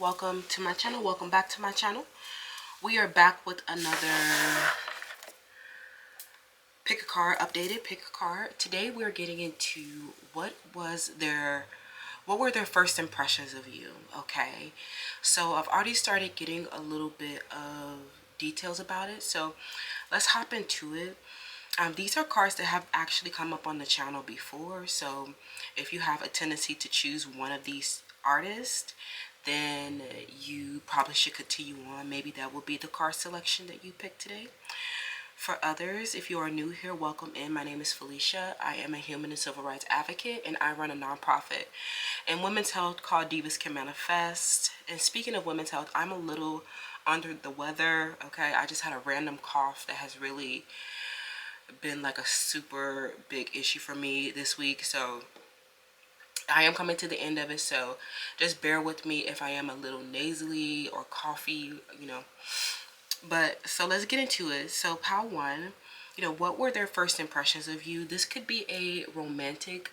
welcome to my channel. Welcome back to my channel. We are back with another pick a card, updated pick a card. Today we're getting into what were their first impressions of you. Okay, so I've already started getting a little bit of details about it, so let's hop into it. These are cards that have actually come up on the channel before, so if you have a tendency to choose one of these artists, then you probably should continue on. Maybe that will be the card selection that you pick today. For others, if you are new here, welcome in. My name is Felicia. I am a human and civil rights advocate, and I run a nonprofit in women's health called Divas Can Manifest. And speaking of women's health, I'm a little under the weather, okay? I just had a random cough that has really been like a super big issue for me this week, so I am coming to the end of it, so just bear with me if I am a little nasally or coughy, But so let's get into it. So pile one, what were their first impressions of you? This could be a romantic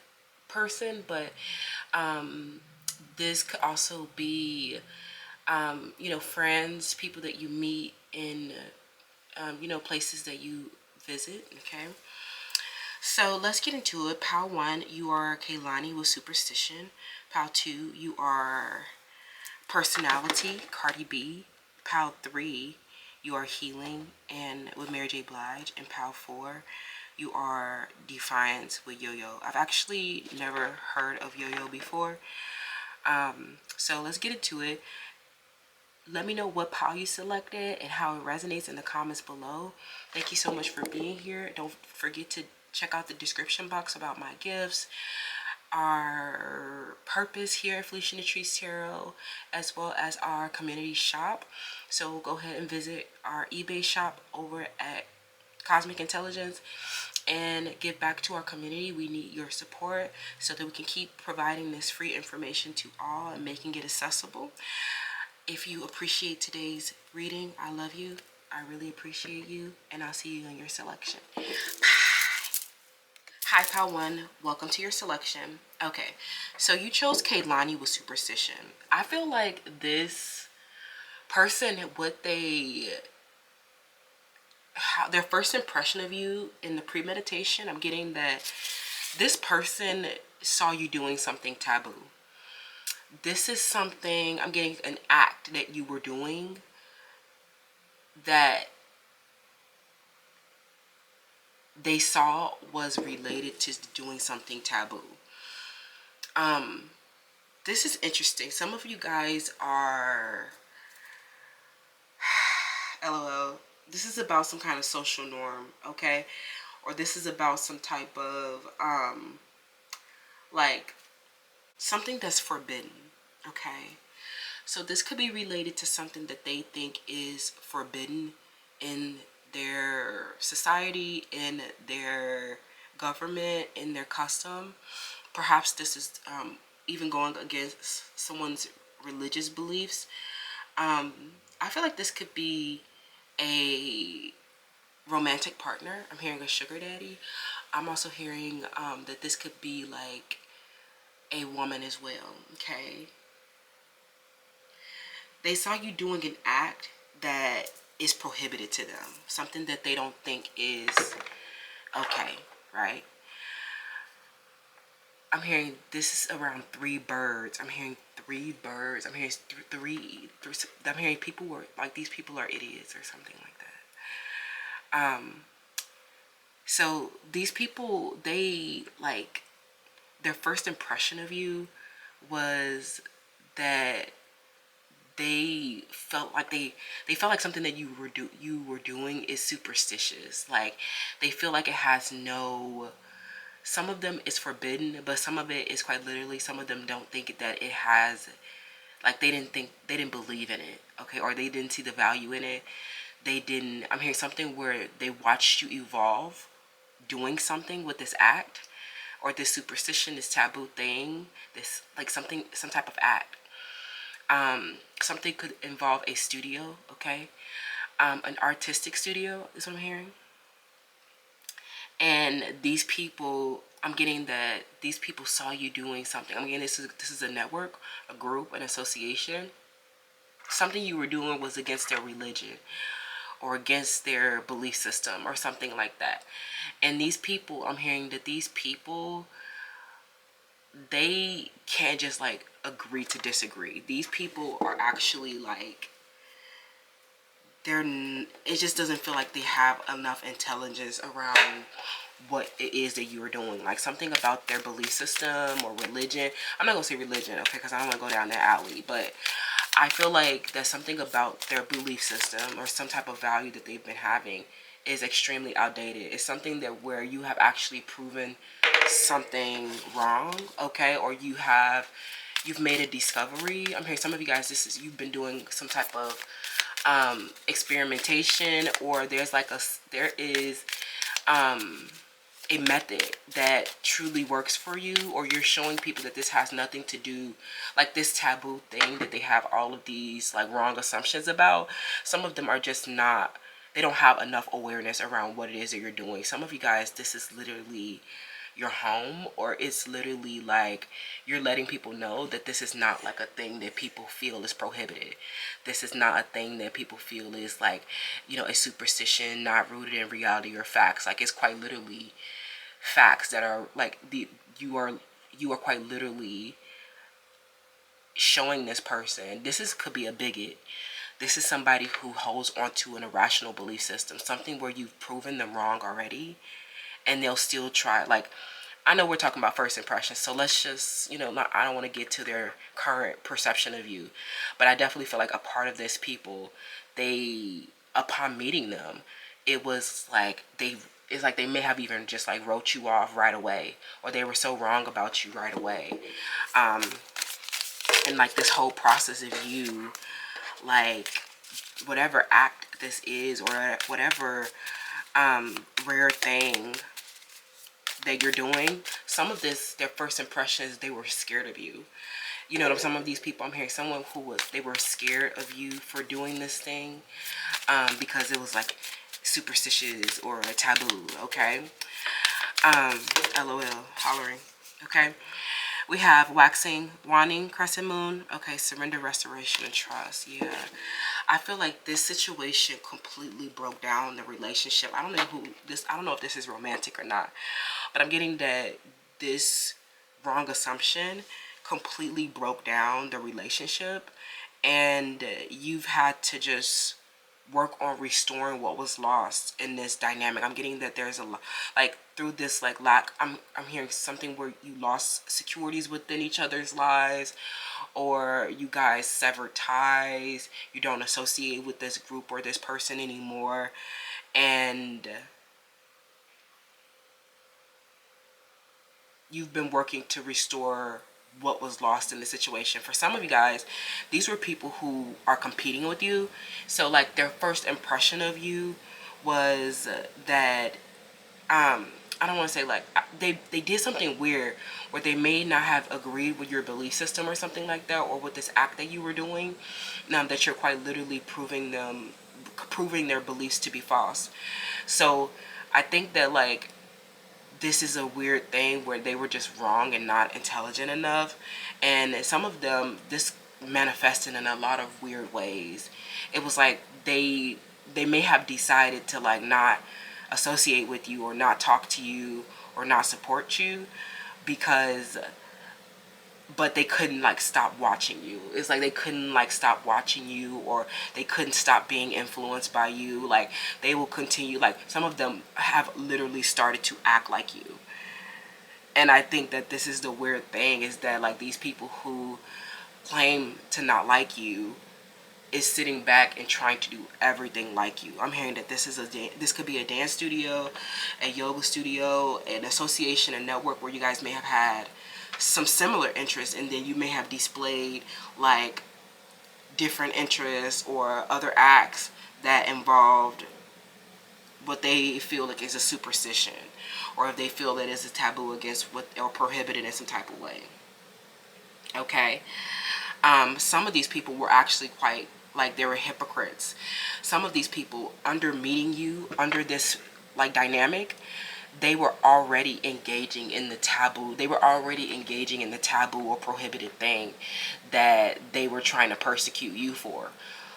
person, but this could also be, friends, people that you meet in, places that you visit, okay? So let's get into it. Pile one, you are Kaylani with Superstition. Pile two, you are Personality, Cardi B. Pile three, you are Healing and with Mary J. Blige. And pile four, you are Defiance with Yo-Yo. I've actually never heard of Yo-Yo before. So let's get into it. Let me know what pile you selected and how it resonates in the comments below. Thank you so much for being here. Don't forget to check out the description box about my gifts, our purpose here at Felicia Trees Tarot, as well as our community shop. So go ahead and visit our eBay shop over at Cosmic Intelligence and give back to our community. We need your support so that we can keep providing this free information to all and making it accessible. If you appreciate today's reading, I love you. I really appreciate you, and I'll see you in your selection. Hi, pal one. Welcome to your selection. Okay, so you chose Kaylani with Superstition. I feel like this person, their first impression of you in the premeditation, I'm getting that this person saw you doing something taboo. This is something, I'm getting an act that you were doing that they saw was related to doing something taboo. This is interesting. Some of you guys are LOL. This is about some kind of social norm, okay? Or this is about some type of like something that's forbidden, okay? So this could be related to something that they think is forbidden in their society, in their government, in their custom. Perhaps this is even going against someone's religious beliefs. I feel like this could be a romantic partner. I'm hearing a sugar daddy. I'm also hearing that this could be like a woman as well, okay? They saw you doing an act that is prohibited to them, something that they don't think is okay, right? I'm hearing this is around three birds. I'm hearing three birds. I'm hearing three. I'm hearing people were like, these people are idiots or something like that. So these people, they like, their first impression of you was that they felt like something that you were doing is superstitious. Like they feel like it has no, some of them is forbidden, but some of it is quite literally, some of them don't think that it has, like they didn't believe in it, okay? Or they didn't see the value in it. I'm hearing something where they watched you evolve doing something with this act or this superstition, this taboo thing, this like some type of act. Something could involve a studio, okay? An artistic studio is what I'm hearing. And these people, I'm getting that these people saw you doing something. I'm getting this is a network, a group, an association. something you were doing was against their religion or against their belief system or something like that. And these people, I'm hearing that these people, they can't just like agree to disagree. These people are actually like, it just doesn't feel like they have enough intelligence around what it is that you are doing. Like something about their belief system or religion. I'm not gonna say religion, okay, because I don't want to go down that alley, but I feel like that something about their belief system or some type of value that they've been having is extremely outdated. It's something that where you have actually proven something wrong, okay, or you've made a discovery. I'm hearing some of you guys, you've been doing some type of experimentation, or there is a method that truly works for you, or you're showing people that this has nothing to do, like this taboo thing that they have all of these like wrong assumptions about. Some of them are just not, they don't have enough awareness around what it is that you're doing. Some of you guys, this is literally your home, or it's literally like you're letting people know that this is not like a thing that people feel is prohibited. This is not a thing that people feel is like, you know, a superstition not rooted in reality or facts. Like it's quite literally facts that are like you are quite literally showing this person, could be a bigot. This is somebody who holds onto an irrational belief system, something where you've proven them wrong already, and they'll still try. Like, I know we're talking about first impressions, so let's just, you know, I don't want to get to their current perception of you, but I definitely feel like a part of this people, upon meeting them, it's like they may have even just like wrote you off right away, or they were so wrong about you right away. And like this whole process of you, like whatever act this is, or whatever rare thing that you're doing, some of this, their first impressions, they were scared of you. You know, some of these people, I'm hearing someone they were scared of you for doing this thing, because it was like superstitious or a taboo, okay? LOL, hollering, okay? We have waxing, waning, crescent moon, okay, surrender, restoration, and trust. Yeah, I feel like this situation completely broke down the relationship. I don't know if this is romantic or not, but I'm getting that this wrong assumption completely broke down the relationship, and you've had to just work on restoring what was lost in this dynamic. I'm getting that there's a lot, like through this like lack, I'm hearing something where you lost securities within each other's lives, or you guys severed ties, you don't associate with this group or this person anymore, and you've been working to restore what was lost in the situation. For some of you guys, these were people who are competing with you. So like their first impression of you was that I don't want to say like they did something weird where they may not have agreed with your belief system or something like that, or with this act that you were doing. Now that you're quite literally proving their beliefs to be false. So I think that like this is a weird thing where they were just wrong and not intelligent enough, and some of them, this manifested in a lot of weird ways. It was like they may have decided to like not associate with you, or not talk to you, or not support you, because but they couldn't like stop watching you. It's like they couldn't like stop watching you, or they couldn't stop being influenced by you. Like they will continue, like some of them have literally started to act like you. And I think that this is the weird thing, is that like these people who claim to not like you is sitting back and trying to do everything like you. I'm hearing that this could be a dance studio, a yoga studio, an association, a network where you guys may have had some similar interests, and then you may have displayed like different interests or other acts that involved what they feel like is a superstition, or if they feel that it's a taboo against what, or prohibited in some type of way. Okay. Some of these people were actually quite like, they were hypocrites. Some of these people, under meeting you, under this like dynamic, they were already engaging in the taboo. They were already engaging in the taboo or prohibited thing that they were trying to persecute you for.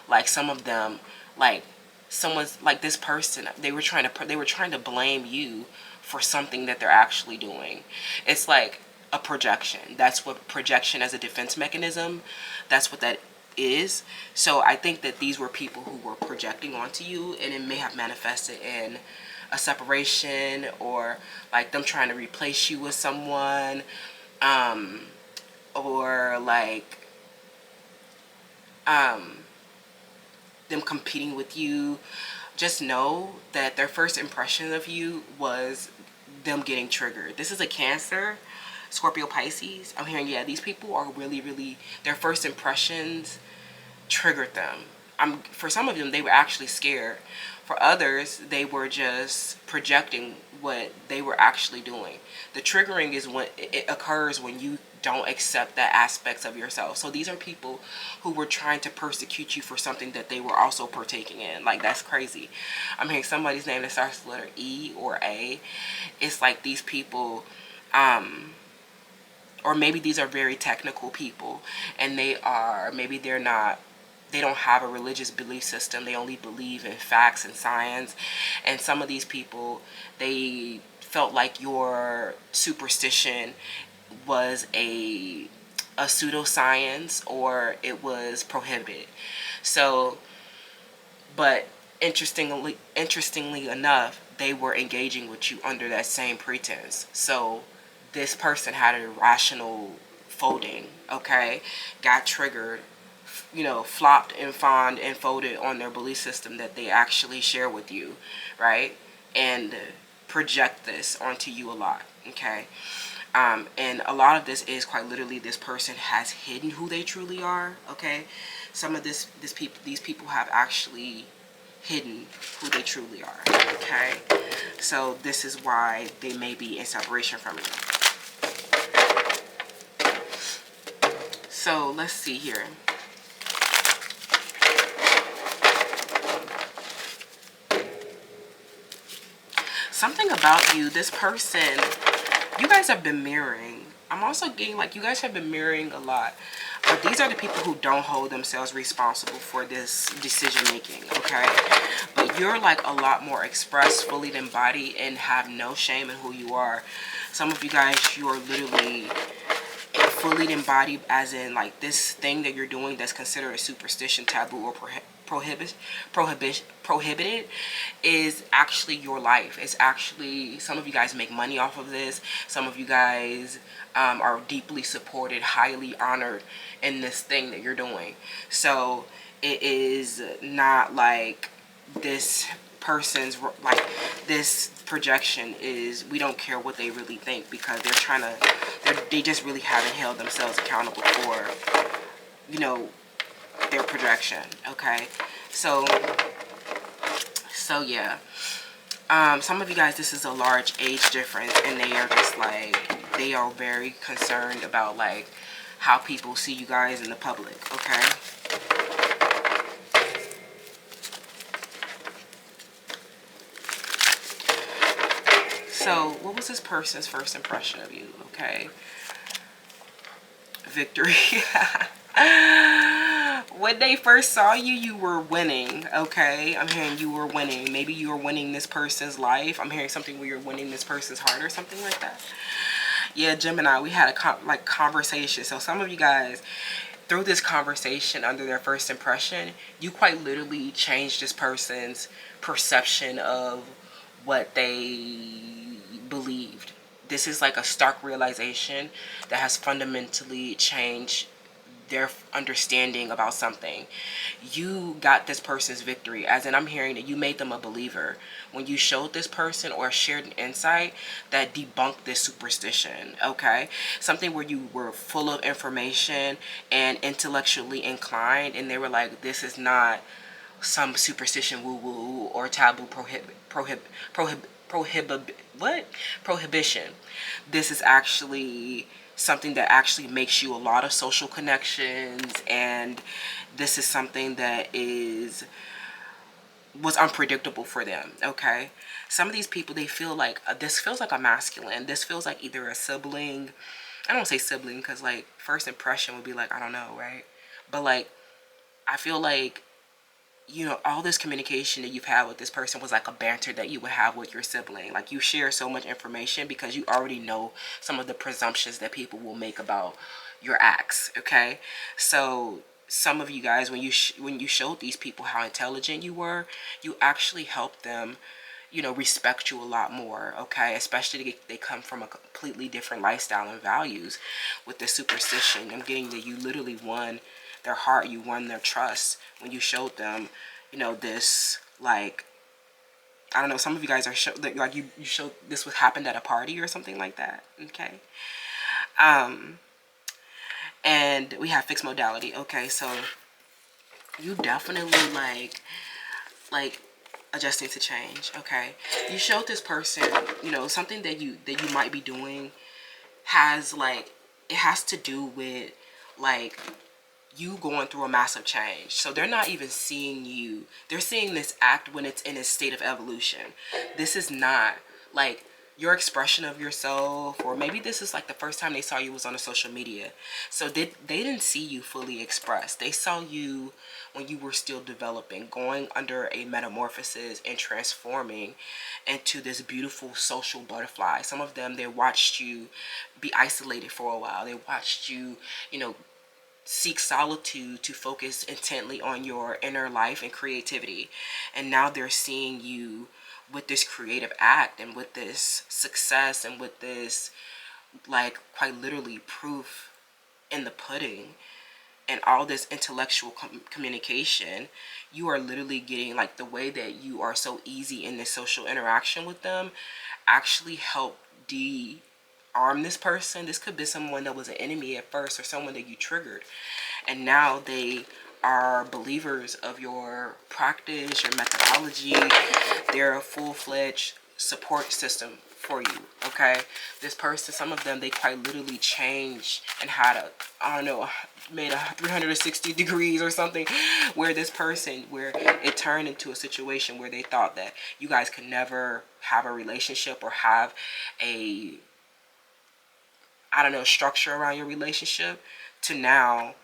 Like some of them, like someone's like this person, they were trying to blame you for something that they're actually doing. It's like a projection. That's what projection as a defense mechanism, that's what that is. So I think that these were people who were projecting onto you, and it may have manifested in a separation, or like them trying to replace you with someone, or like them competing with you. Just know that their first impression of you was them getting triggered. This is a Cancer, Scorpio, Pisces. I'm hearing, yeah, these people are really, their first impressions triggered them. For some of them, they were actually scared. For others, they were just projecting what they were actually doing. The triggering is when it occurs when you don't accept that aspects of yourself. So these are people who were trying to persecute you for something that they were also partaking in. Like, that's crazy. I'm hearing somebody's name that starts with the letter E or A. It's like these people, or maybe these are very technical people, and maybe they don't have a religious belief system. They only believe in facts and science. And some of these people, they felt like your superstition was a pseudoscience, or it was prohibited. So, but interestingly enough, they were engaging with you under that same pretense. So this person had an irrational folding, okay, got triggered, flopped and fawned and folded on their belief system that they actually share with you, right? And project this onto you a lot, okay? And a lot of this is quite literally this person has hidden who they truly are, okay? Some of these people have actually hidden who they truly are, okay? So this is why they may be in separation from you. So let's see here. Something about you, this person, you guys have been mirroring. I'm also getting like you guys have been mirroring a lot. But these are the people who don't hold themselves responsible for this decision making, okay? But you're like a lot more expressed, fully embodied, and have no shame in who you are. Some of you guys, you are literally fully embodied, as in like this thing that you're doing that's considered a superstition, taboo, or prohibited is actually your life. It's actually, some of you guys make money off of this. Some of you guys are deeply supported, highly honored in this thing that you're doing. So it is not like this person's, like this projection is, we don't care what they really think, because they're trying to, they just really haven't held themselves accountable for, their projection, okay? So yeah. Some of you guys, this is a large age difference, and they are just like, they are very concerned about like how people see you guys in the public, okay? So what was this person's first impression of you, okay? Victory. When they first saw you, you were winning, okay? I'm hearing you were winning. Maybe you were winning this person's life. I'm hearing something where you're winning this person's heart or something like that. Yeah, Gemini, we had a conversation. So some of you guys, through this conversation, under their first impression, you quite literally changed this person's perception of what they believed. This is like a stark realization that has fundamentally changed their understanding about something. You got this person's victory, as in I'm hearing that you made them a believer when you showed this person or shared an insight that debunked this superstition, okay? Something where you were full of information and intellectually inclined, and they were like, this is not some superstition woo-woo or taboo prohibition. This is actually something that actually makes you a lot of social connections, and this is something that is was unpredictable for them. Okay, some of these people, they feel like this feels like a masculine, this feels like either a sibling. I don't say sibling because like first impression would be like, I don't know, right? But like I feel like, you know, all this communication that you've had with this person was like a banter that you would have with your sibling. Like you share so much information because you already know some of the presumptions that people will make about your acts. Okay, so some of you guys, when you showed these people how intelligent you were, you actually helped them, you know, respect you a lot more. Okay, especially they come from a completely different lifestyle and values. With the superstition, I'm getting that you literally won their heart, you won their trust when you showed them, you know, this, like, I don't know, some of you guys are like you showed this was happened at a party or something like that. Okay, and we have fixed modality. Okay, so you definitely like adjusting to change. Okay, you showed this person, you know, something that you might be doing has like, it has to do with like you going through a massive change. So they're not even seeing you, they're seeing this act when it's in a state of evolution. This is not like your expression of yourself, or maybe this is like the first time they saw you was on a social media. So they didn't see you fully expressed. They saw you when you were still developing, going under a metamorphosis and transforming into this beautiful social butterfly. Some of them, they watched you be isolated for a while. They watched you, you know, seek solitude to focus intently on your inner life and creativity. And now they're seeing you with this creative act and with this success and with this, like, quite literally proof in the pudding and all this intellectual communication. You are literally getting, like, the way that you are so easy in this social interaction with them actually help arm this person. This could be someone that was an enemy at first, or someone that you triggered, and now they are believers of your practice, your methodology. They're a full-fledged support system for you. Okay, this person, some of them, they quite literally changed and had a, I don't know, made a 360 degrees or something, where this person, where it turned into a situation where they thought that you guys could never have a relationship or have a, I don't know, structure around your relationship, to now,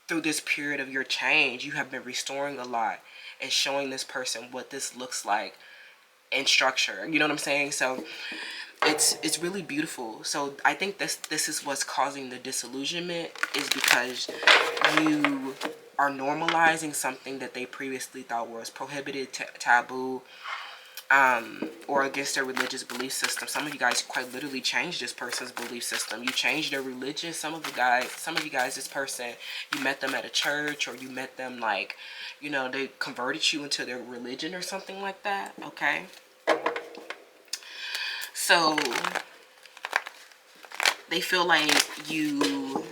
through this period of your change, you have been restoring a lot and showing this person what this looks like in structure. You know what I'm saying? So it's really beautiful. So I think this is what's causing the disillusionment, is because you are normalizing something that they previously thought was prohibited, taboo, or against their religious belief system. Some of you guys quite literally changed this person's belief system. You changed their religion. Some of you guys, this person, you met them at a church, or you met them, like, you know, they converted you into their religion or something like that. Okay, so they feel like you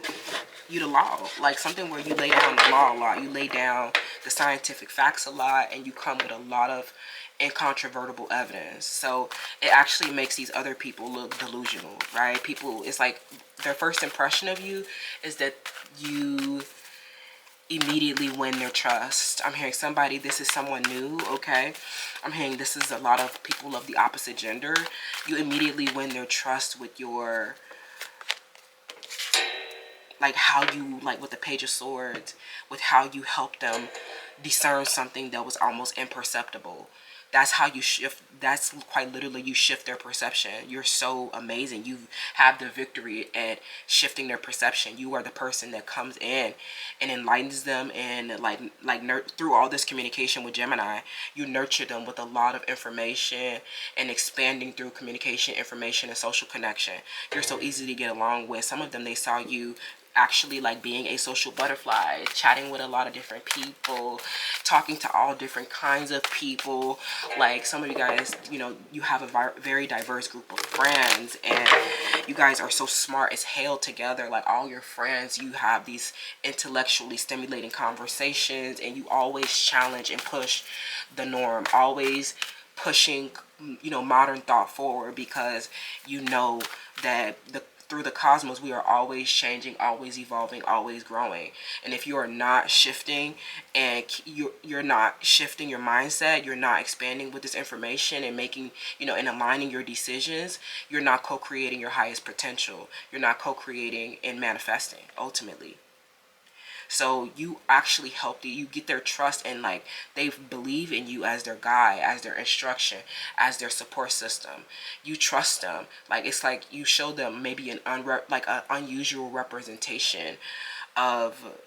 the law, like something where you lay down the law a lot, you lay down the scientific facts a lot, and you come with a lot of incontrovertible evidence. So it actually makes these other people look delusional, right? People, it's like their first impression of you is that you immediately win their trust. I'm hearing somebody, this is someone new. Okay, I'm hearing this is a lot of people of the opposite gender. You immediately win their trust with your, like, how you, like with the Page of Swords, with how you help them discern something that was almost imperceptible. That's how you shift, that's quite literally, you shift their perception. You're so amazing. You have the victory at shifting their perception. You are the person that comes in and enlightens them, and through all this communication with Gemini, you nurture them with a lot of information and expanding through communication, information, and social connection. You're so easy to get along with. Some of them, they saw you actually like being a social butterfly, chatting with a lot of different people, talking to all different kinds of people. Like some of you guys, you know, you have a very diverse group of friends, and you guys are so smart as hell together. Like all your friends, you have these intellectually stimulating conversations, and you always challenge and push the norm, always pushing, you know, modern thought forward, because you know that through the cosmos, we are always changing, always evolving, always growing. And if you are not shifting, and you're not shifting your mindset, you're not expanding with this information and making, and aligning your decisions, you're not co-creating your highest potential. You're not co-creating and manifesting ultimately. So you actually help you get their trust, and like they believe in you as their guide, as their instruction, as their support system. You trust them. Like it's like you show them maybe an unusual representation of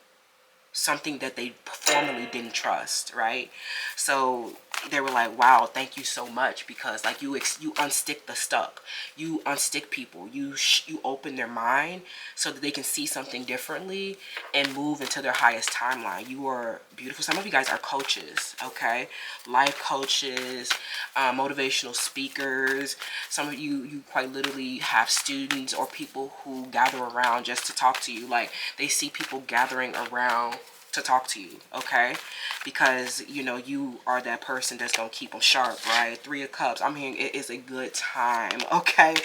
something that they formerly didn't trust, right? So they were like, wow, thank you so much, because like you unstick the stuck, you unstick people, you open their mind so that they can see something differently and move into their highest timeline. You are beautiful. Some of you guys are coaches, okay? Life coaches, motivational speakers. Some of you quite literally have students or people who gather around just to talk to you. Like they see people gathering around to talk to you, okay? Because you are that person that's gonna keep them sharp, right? 3 of Cups, I'm hearing it is a good time, okay?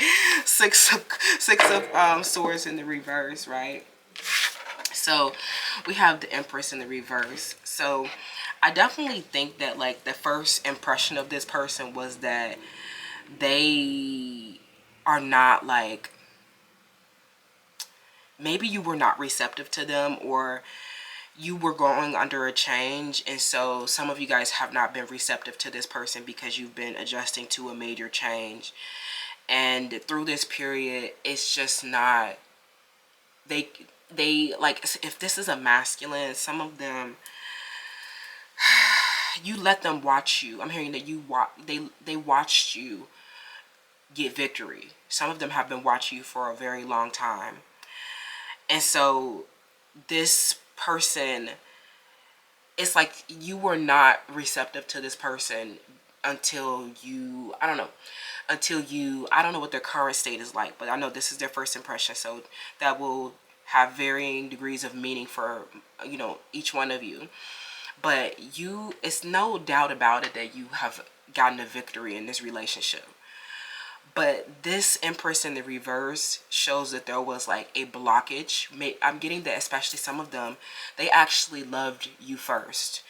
Six of Swords in the reverse, right? So we have the Empress in the reverse. So I definitely think that like the first impression of this person was that they are not like, maybe you were not receptive to them, or you were going under a change, and so some of you guys have not been receptive to this person because you've been adjusting to a major change. And through this period, it's just not, they like, if this is a masculine, some of them, you let them watch you. I'm hearing that they watched you get victory. Some of them have been watching you for a very long time. And so this person, it's like you were not receptive to this person until you, I don't know, I don't know what their current state is like, but I know this is their first impression. So that will have varying degrees of meaning for, each one of you. But it's no doubt about it that you have gotten a victory in this relationship. But this Empress in the reverse shows that there was like a blockage. I'm getting that especially some of them, they actually loved you first.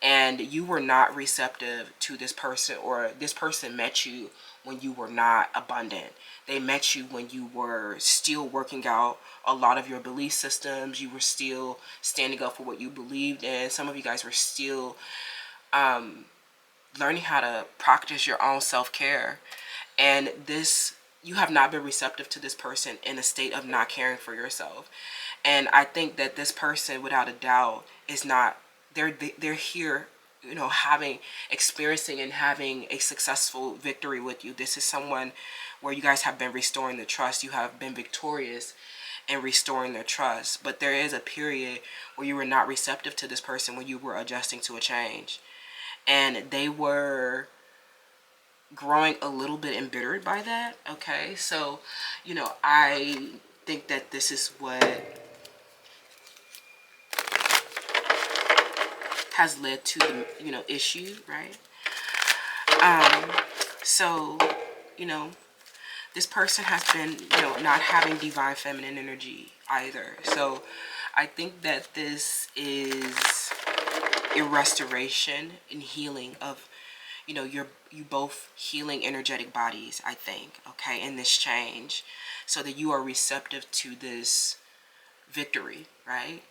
And you were not receptive to this person, or this person met you when you were not abundant. They met you when you were still working out a lot of your belief systems. You were still standing up for what you believed in. Some of you guys were still learning how to practice your own self-care. And you have not been receptive to this person in a state of not caring for yourself. And I think that this person, without a doubt, is not, they're here, experiencing and having a successful victory with you. This is someone where you guys have been restoring the trust. You have been victorious in restoring their trust. But there is a period where you were not receptive to this person, when you were adjusting to a change. And they were growing a little bit embittered by that, okay? So, I think that this is what has led to the, issue, right? So, this person has been, not having divine feminine energy either. So I think that this is a restoration and healing of, you both healing energetic bodies, I think, okay, in this change, so that you are receptive to this victory, right?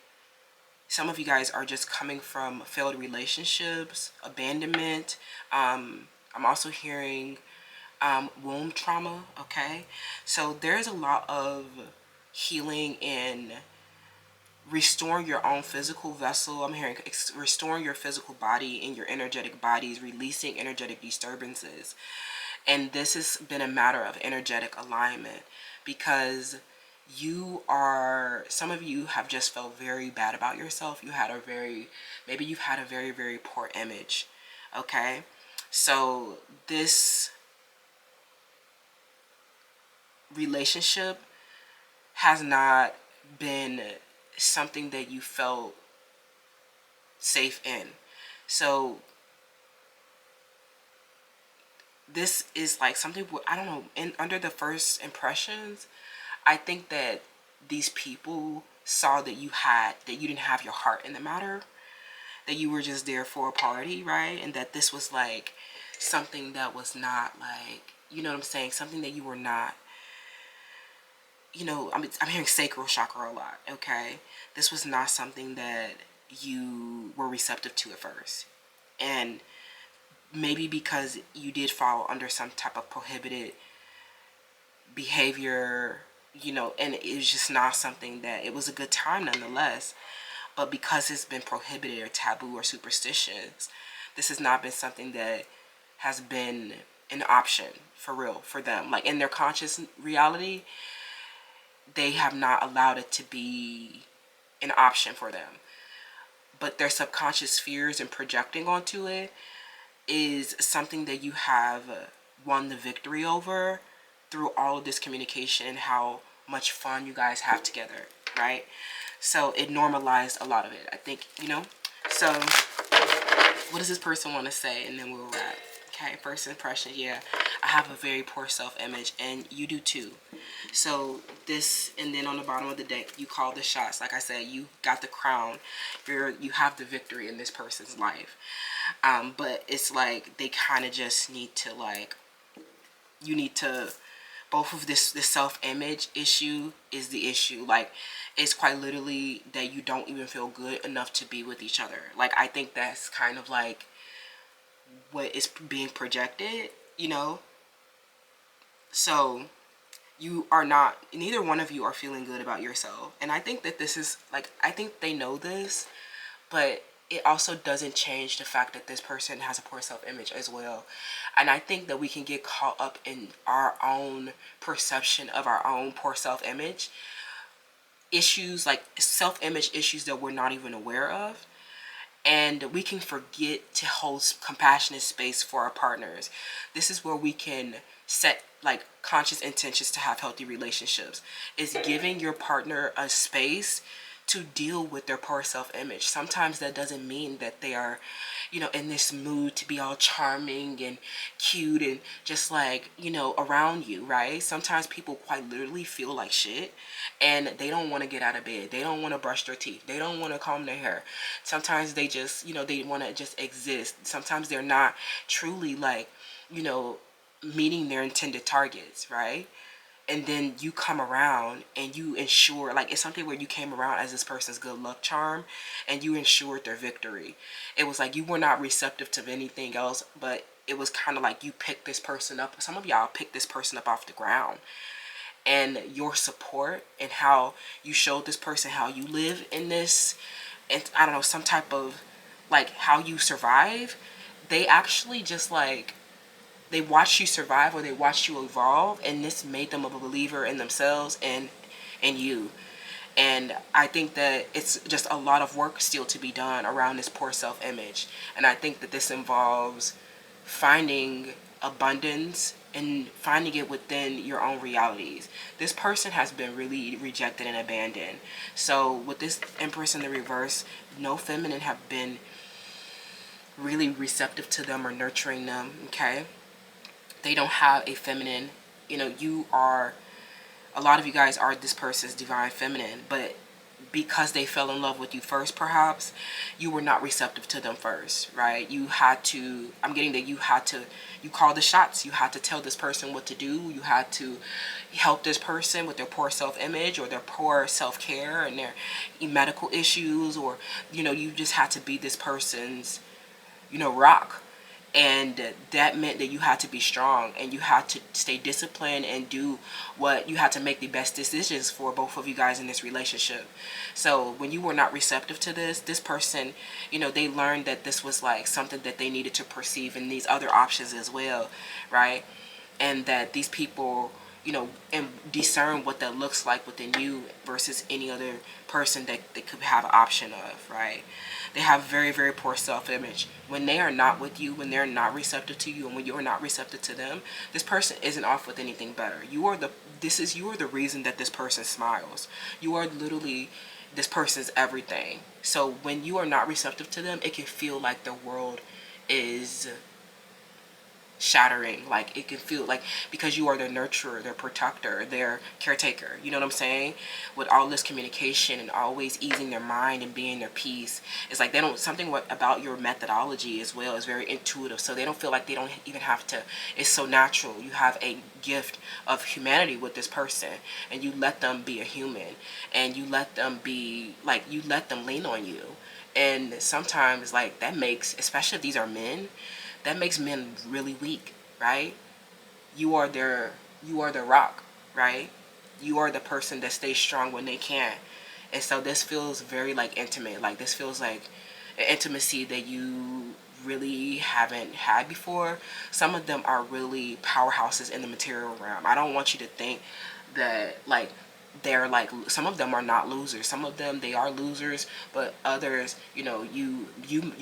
Some of you guys are just coming from failed relationships, abandonment. I'm also hearing womb trauma, okay? So there's a lot of healing in restoring your own physical vessel. I'm hearing restoring your physical body and your energetic bodies, releasing energetic disturbances. And this has been a matter of energetic alignment, because some of you have just felt very bad about yourself. Maybe you've had a very, very poor image, okay? So this relationship has not been something that you felt safe in. So this is like something, I don't know, under the first impressions, I think that these people saw that you didn't have your heart in the matter, that you were just there for a party, right? And that this was like something that was not like, you know what I'm saying? Something that you were not, I'm hearing sacral chakra a lot, okay? This was not something that you were receptive to at first. And maybe because you did fall under some type of prohibited behavior, and it was just not something that, it was a good time nonetheless, but because it's been prohibited or taboo or superstitious, this has not been something that has been an option for real for them. Like in their conscious reality, they have not allowed it to be an option for them. But their subconscious fears and projecting onto it is something that you have won the victory over through all of this communication and how much fun you guys have together, right? So it normalized a lot of it, I think, So what does this person want to say? And then we'll wrap. Okay, first impression, yeah. I have a very poor self-image, and you do too. So this, and then on the bottom of the deck, you call the shots. Like I said, you got the crown. You have the victory in this person's life. But it's like they kind of just need to, like, you need to, both of this self-image issue is the issue. Like, it's quite literally that you don't even feel good enough to be with each other. Like, I think that's kind of like what is being projected, So you are not, neither one of you are feeling good about yourself. And I think that this is like, I think they know this, but it also doesn't change the fact that this person has a poor self-image as well. And I think that we can get caught up in our own perception of our own poor self-image issues, like self-image issues that we're not even aware of. And we can forget to hold compassionate space for our partners. This is where we can set like conscious intentions to have healthy relationships. Is giving your partner a space to deal with their poor self-image. Sometimes that doesn't mean that they are, in this mood to be all charming and cute and just like, around you, right? Sometimes people quite literally feel like shit and they don't want to get out of bed. They don't want to brush their teeth. They don't want to comb their hair. Sometimes they just, they want to just exist. Sometimes they're not truly like, meeting their intended targets, right? And then you come around and you ensure, like, it's something where you came around as this person's good luck charm and you ensured their victory. It was like you were not receptive to anything else, but it was kind of like you picked this person up. Some of y'all picked this person up off the ground. And your support and how you showed this person how you live in this, and I don't know, some type of, like, how you survive, they actually just, like, they watched you survive or they watched you evolve, and this made them a believer in themselves and in you. And I think that it's just a lot of work still to be done around this poor self-image. And I think that this involves finding abundance and finding it within your own realities. This person has been really rejected and abandoned. So with this Empress in the reverse, no feminine have been really receptive to them or nurturing them, okay? They don't have a feminine, you are, a lot of you guys are this person's divine feminine, but because they fell in love with you first, perhaps, you were not receptive to them first, right? You had to, I'm getting that you call the shots. You had to tell this person what to do. You had to help this person with their poor self-image or their poor self-care and their medical issues, or, you just had to be this person's, rock. And that meant that you had to be strong and you had to stay disciplined and do what you had to make the best decisions for both of you guys in this relationship. So when you were not receptive to this person, they learned that this was like something that they needed to perceive in these other options as well, right? And that these people, and discern what that looks like within you versus any other person that they could have an option of, right? They have very, very poor self-image. When they are not with you, when they're not receptive to you, and when you're not receptive to them, this person isn't off with anything better. You are the reason that this person smiles. You are literally this person's everything. So when you are not receptive to them, it can feel like the world is shattering. Like it can feel like, because you are their nurturer, their protector, their caretaker, you know what I'm saying, with all this communication and always easing their mind and being their peace. It's like they don't, something about your methodology as well is very intuitive, so they don't feel like they don't even have to, it's so natural. You have a gift of humanity with this person, and you let them be a human, and you let them be like, you let them lean on you. And sometimes like that makes, especially if these are men, that makes men really weak, right? You are their rock, right? You are the person that stays strong when they can't. And so this feels very like intimate. Like this feels like an intimacy that you really haven't had before. Some of them are really powerhouses in the material realm. I don't want you to think that like they're like, some of them are not losers. Some of them, they are losers, but others, you know, you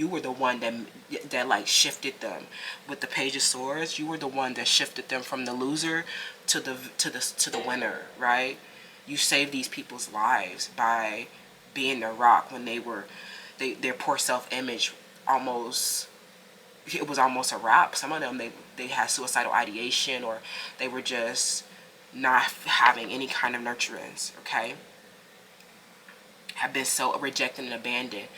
were the one that like shifted them with the Page of Swords. You were the one that shifted them from the loser to the winner, right? You saved these people's lives by being their rock when their poor self-image almost, it was almost a wrap. Some of them, they had suicidal ideation, or they were just not having any kind of nurturance, okay? Have been so rejected and abandoned,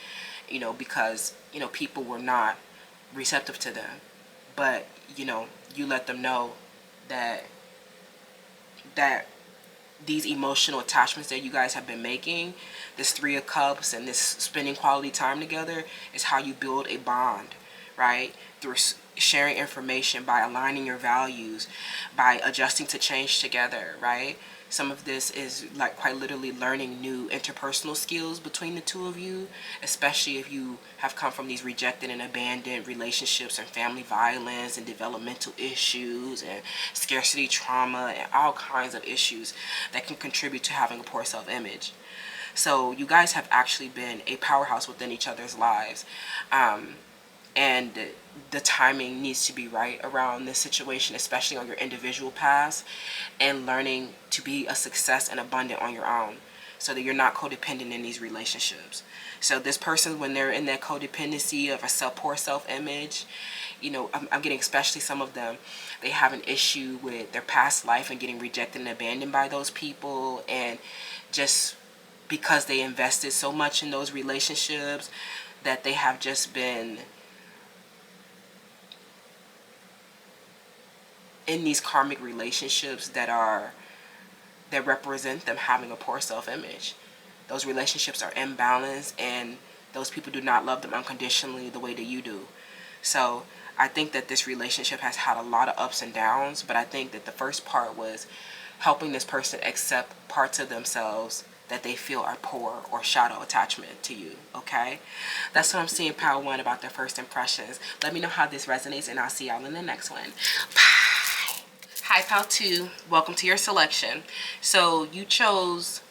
you know, because, you know, people were not receptive to them. But, you know, you let them know that these emotional attachments that you guys have been making, this Three of Cups and this spending quality time together, is how you build a bond, right? Through sharing information, by aligning your values, by adjusting to change together, right? Some of this is like quite literally learning new interpersonal skills between the two of you, especially if you have come from these rejected and abandoned relationships and family violence and developmental issues and scarcity trauma and all kinds of issues that can contribute to having a poor self-image. So you guys have actually been a powerhouse within each other's lives. And the timing needs to be right around this situation, especially on your individual paths, and learning to be a success and abundant on your own, so that you're not codependent in these relationships. So this person, when they're in that codependency of a poor self-image, you know, I'm getting, especially some of them, they have an issue with their past life and getting rejected and abandoned by those people, and just because they invested so much in those relationships, that they have just been in these karmic relationships that represent them having a poor self-image. Those relationships are imbalanced, and those people do not love them unconditionally the way that you do. So I think that this relationship has had a lot of ups and downs, but I think that the first part was helping this person accept parts of themselves that they feel are poor or shadow attachment to you, okay? That's what I'm seeing, Power 1, about their first impressions. Let me know how this resonates, and I'll see y'all in the next one. Bye. Hi, Pal 2. Welcome to your selection. So you chose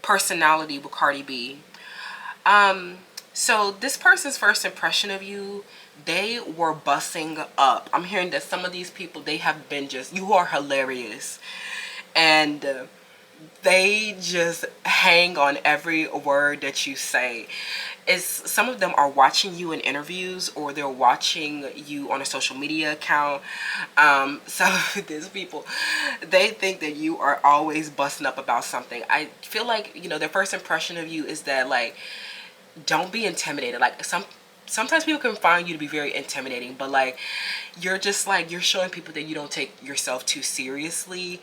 personality with Cardi B. So this person's first impression of you, they were busting up. I'm hearing that some of these people, they have been just, you are hilarious. And they just hang on every word that you say. Some of them are watching you in interviews, or they're watching you on a social media account. Some of these people, they think that you are always busting up about something. I feel like, you know, their first impression of you is that, like, don't be intimidated. Like, sometimes people can find you to be very intimidating, but like, you're just like, you're showing people that you don't take yourself too seriously.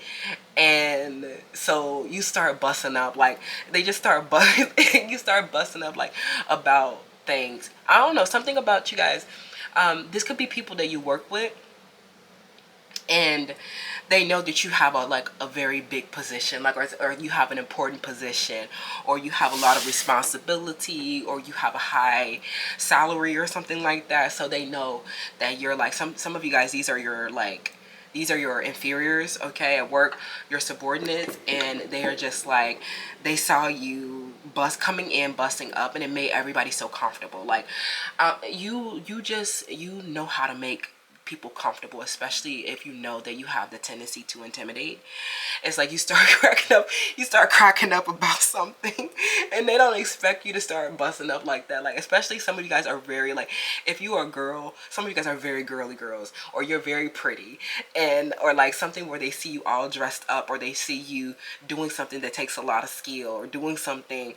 And so you start busting up, like, they just start you start busting up, like, about things. I don't know, something about you guys. This could be people that you work with, and they know that you have a very big position, like, or you have an important position, or you have a lot of responsibility, or you have a high salary or something like that. So they know that you're like, some of you guys, these are your inferiors, okay, at work, your subordinates, and they are just like, they saw you coming in, busting up, and it made everybody so comfortable. Like, you know how to make people comfortable, especially if you know that you have the tendency to intimidate. It's like you start cracking up about something, and they don't expect you to start busting up like that. Like, especially some of you guys are very, like, if you are a girl, some of you guys are very girly girls, or you're very pretty, and or like something where they see you all dressed up, or they see you doing something that takes a lot of skill, or doing something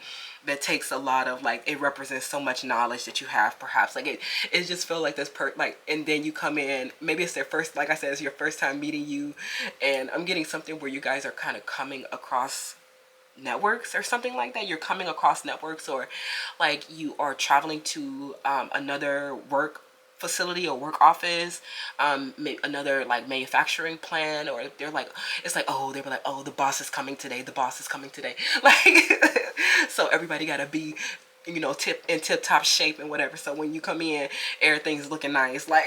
that takes a lot of, like, it represents so much knowledge that you have, perhaps, like it just feel like this like, and then you come in, maybe it's their first, like I said, it's your first time meeting you, and I'm getting something where you guys are kind of coming across networks or something like that. You're coming across networks, or like you are traveling to another work facility or work office, another like manufacturing plant, or they're like, it's like, oh, they were like, oh, the boss is coming today, the boss is coming today, like so everybody gotta be, you know, tip top shape and whatever. So when you come in, everything's looking nice, like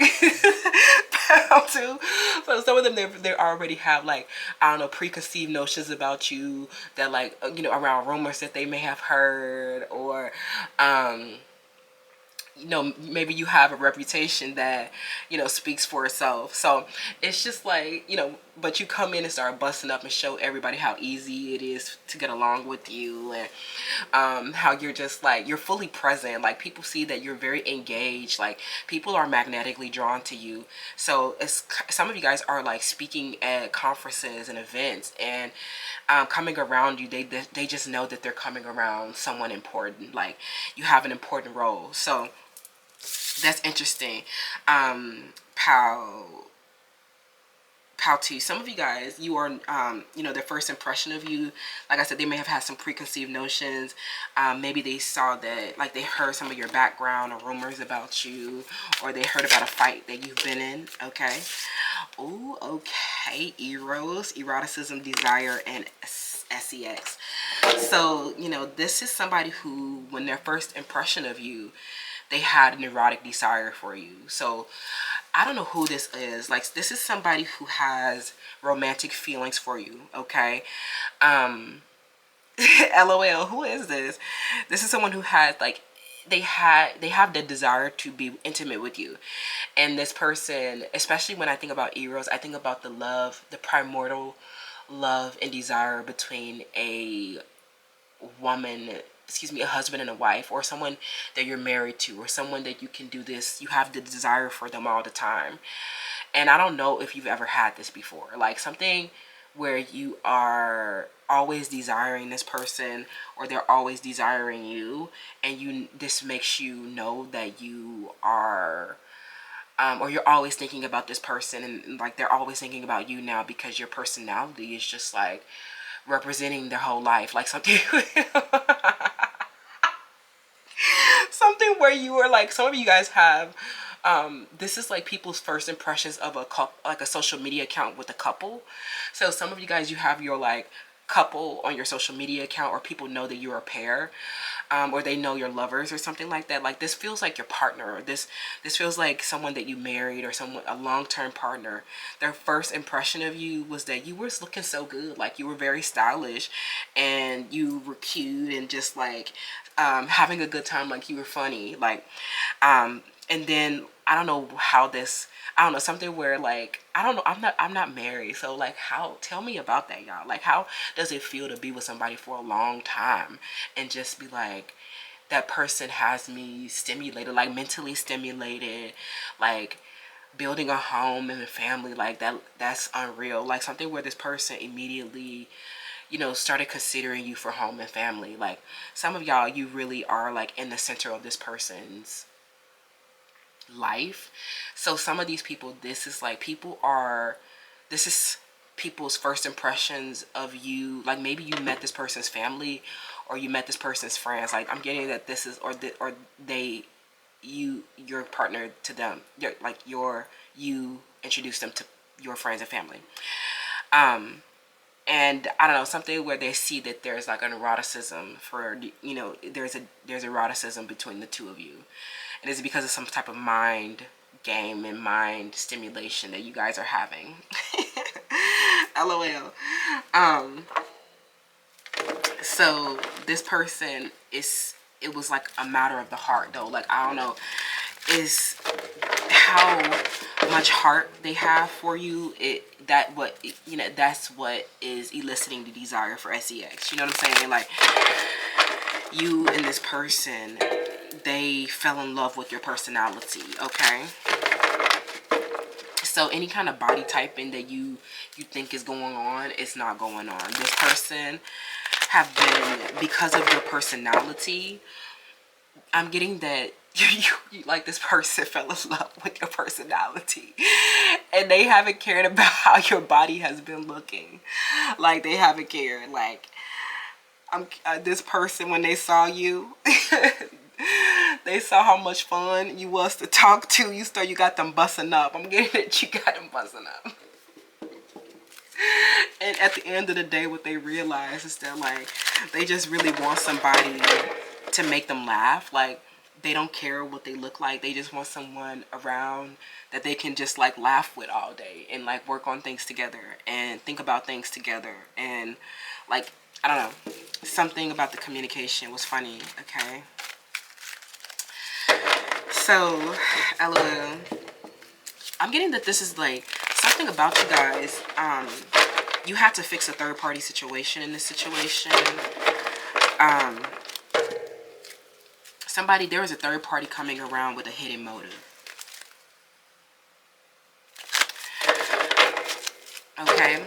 too. So some of them, they already have, like, I don't know, preconceived notions about you that, like, you know, around rumors that they may have heard, or you know, maybe you have a reputation that, you know, speaks for itself. So it's just like, you know, but you come in and start busting up and show everybody how easy it is to get along with you, and how you're just like, you're fully present. Like, people see that you're very engaged. Like, people are magnetically drawn to you. So it's, some of you guys are like speaking at conferences and events, and coming around you, they just know that they're coming around someone important. Like, you have an important role. So that's interesting. How to, some of you guys, you are, you know, their first impression of you, like I said, they may have had some preconceived notions. Maybe they saw that, like, they heard some of your background or rumors about you, or they heard about a fight that you've been in. Okay. Oh, okay. Eroticism, desire, and sex. So, you know, this is somebody who, when their first impression of you, they had an erotic desire for you. So I don't know who this is. Like, this is somebody who has romantic feelings for you. Okay. LOL, who is this? This is someone who has, like, they have the desire to be intimate with you. And this person, especially when I think about eros, I think about the love, the primordial love and desire between a woman, excuse me, a husband and a wife, or someone that you're married to, or someone that you can do this, you have the desire for them all the time. And I don't know if you've ever had this before, like something where you are always desiring this person, or they're always desiring you, and this makes you know that you are, or you're always thinking about this person, and like they're always thinking about you now, because your personality is just like representing their whole life. Like something something where you are like, some of you guys have, this is like people's first impressions of a couple, like a social media account with a couple. So some of you guys, you have your like couple on your social media account, or people know that you're a pair, or they know you're lovers or something like that. Like, this feels like your partner, or this feels like someone that you married, or someone, a long-term partner. Their first impression of you was that you were looking so good, like you were very stylish, and you were cute, and just like having a good time, like you were funny, like and then I don't know how this, I don't know, something where like, I don't know, I'm not married, so like, how, tell me about that, y'all. Like, how does it feel to be with somebody for a long time and just be like, that person has me stimulated, like mentally stimulated, like building a home and a family, like that's unreal. Like something where this person immediately, you know, started considering you for home and family. Like, some of y'all, you really are like in the center of this person's life. So some of these people, this is people's first impressions of you. Like, maybe you met this person's family, or you met this person's friends. Like, I'm getting that this is, or you're partner to them. You introduced them to your friends and family. And I don't know, something where they see that there's like an eroticism for, you know, there's eroticism between the two of you. And it's because of some type of mind game and mind stimulation that you guys are having. LOL. So this person it was like a matter of the heart though. Like, I don't know, is how much heart they have for you. That's what is eliciting the desire for sex. You know what I'm saying? Like, you and this person, they fell in love with your personality, okay? So any kind of body typing that you think is going on, it's not going on. This person have been, because of your personality, I'm getting that you like, this person fell in love with your personality, and they haven't cared about how your body has been looking. Like, they haven't cared. Like, this person, when they saw you, they saw how much fun you was to talk to. You got them busting up. I'm getting it. You got them busting up. And at the end of the day, what they realize is that, like, they just really want somebody to make them laugh. Like, they don't care what they look like. They just want someone around that they can just, like, laugh with all day and, like, work on things together and think about things together. And, like, I don't know, something about the communication was funny, okay? So, LOL. I'm getting that this is, like, something about you guys. You had to fix a third-party situation in this situation. There was a third party coming around with a hidden motive. Okay?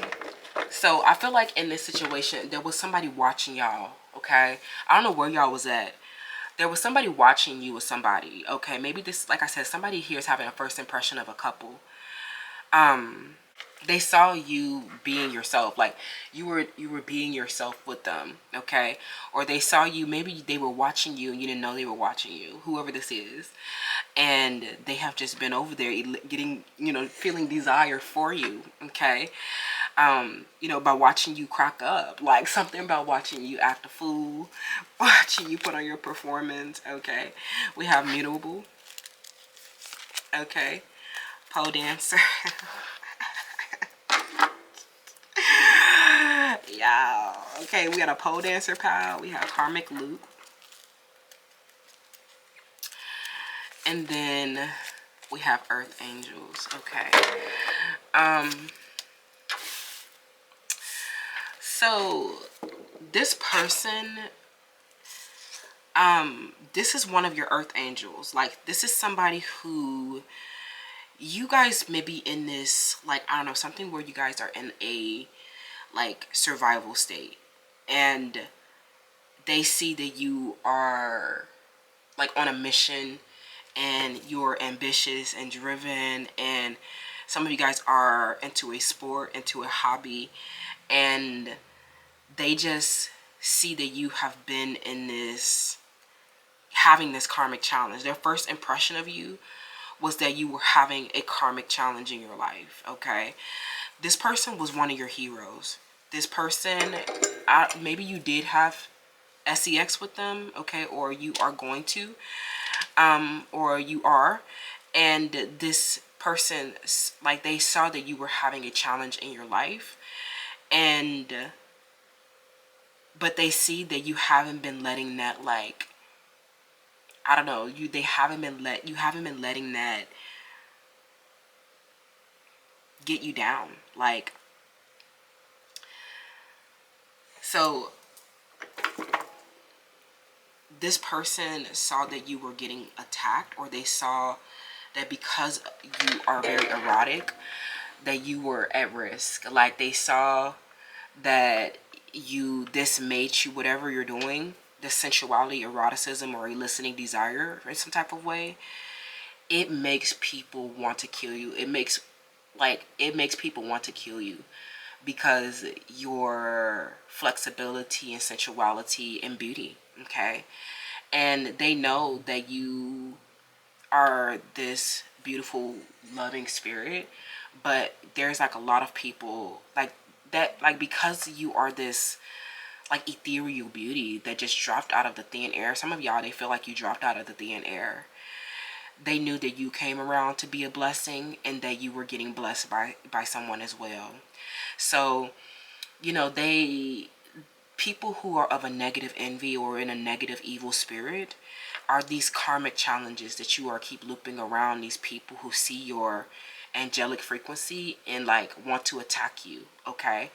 So, I feel like in this situation, there was somebody watching y'all, okay? I don't know where y'all was at. There was somebody watching you with somebody, okay? Maybe this, like I said, somebody here is having a first impression of a couple. They saw you being yourself, like you were being yourself with them, okay? Or they saw you, maybe they were watching you and you didn't know they were watching you, whoever this is, and they have just been over there getting, feeling desire for you, okay? By watching you crack up, like something about watching you act a fool, watching you put on your performance, okay? We have mutable, okay? Pole dancer. Yeah. Okay, we got a pole dancer pal. We have karmic loop. And then we have earth angels. Okay. So this person, this is one of your earth angels. Like, this is somebody who you guys may be in this, like, I don't know, something where you guys are in a, like, survival state, and they see that you are, like, on a mission, and you're ambitious and driven, and some of you guys are into a sport, into a hobby, and they just see that you have been in this, having this karmic challenge. Their first impression of you was that you were having a karmic challenge in your life, okay? This person was one of your heroes. This person, maybe you did have sex with them, okay? Or you are going to, or you are. And this person, like, they saw that you were having a challenge in your life. But they see that you haven't been letting that, like, I don't know, you haven't been letting that get you down. Like, so this person saw that you were getting attacked, or they saw that because you are very erotic, that you were at risk. Like, they saw that this made you, whatever you're doing, the sensuality, eroticism, or eliciting desire in some type of way, it makes people want to kill you. It makes people want to kill you because your flexibility and sensuality and beauty, okay? And they know that you are this beautiful, loving spirit, but there's, like, a lot of people like that, like, because you are this, like, ethereal beauty that just dropped out of the thin air. Some of y'all, they feel like you dropped out of the thin air. They knew that you came around to be a blessing, and that you were getting blessed by someone as well. So, they people who are of a negative envy or in a negative evil spirit are these karmic challenges that you are keep looping around these people who see your angelic frequency and like want to attack you. Okay.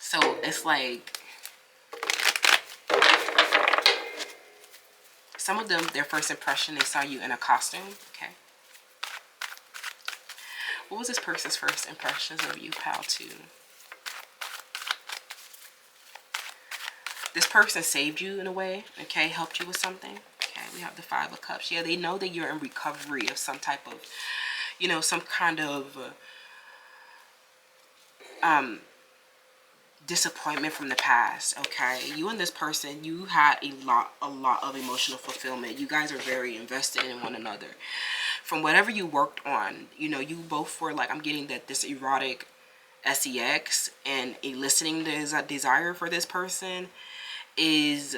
So it's like some of them, their first impression, they saw you in a costume. Okay. What was this person's first impressions of you, pal, too? This person saved you in a way, okay, helped you with something. Okay, we have the Five of Cups. Yeah, they know that you're in recovery of some type of, you know, some kind of disappointment from the past. Okay, you and this person, you had a lot of emotional fulfillment. You guys are very invested in one another. From whatever you worked on, you know, you both were like, I'm getting that this erotic sex and eliciting this desire for this person is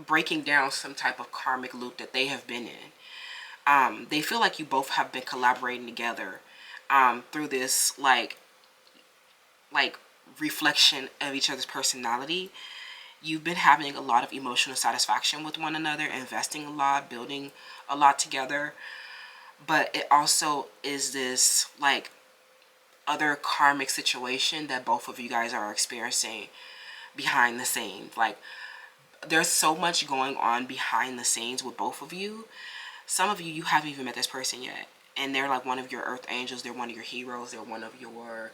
breaking down some type of karmic loop that they have been in. They feel like you both have been collaborating together through this like reflection of each other's personality. You've been having a lot of emotional satisfaction with one another, investing a lot, building a lot together. But it also is this like other karmic situation that both of you guys are experiencing behind the scenes. Like there's so much going on behind the scenes with both of you. Some of you haven't even met this person yet, and they're like one of your earth angels. They're one of your heroes. They're one of your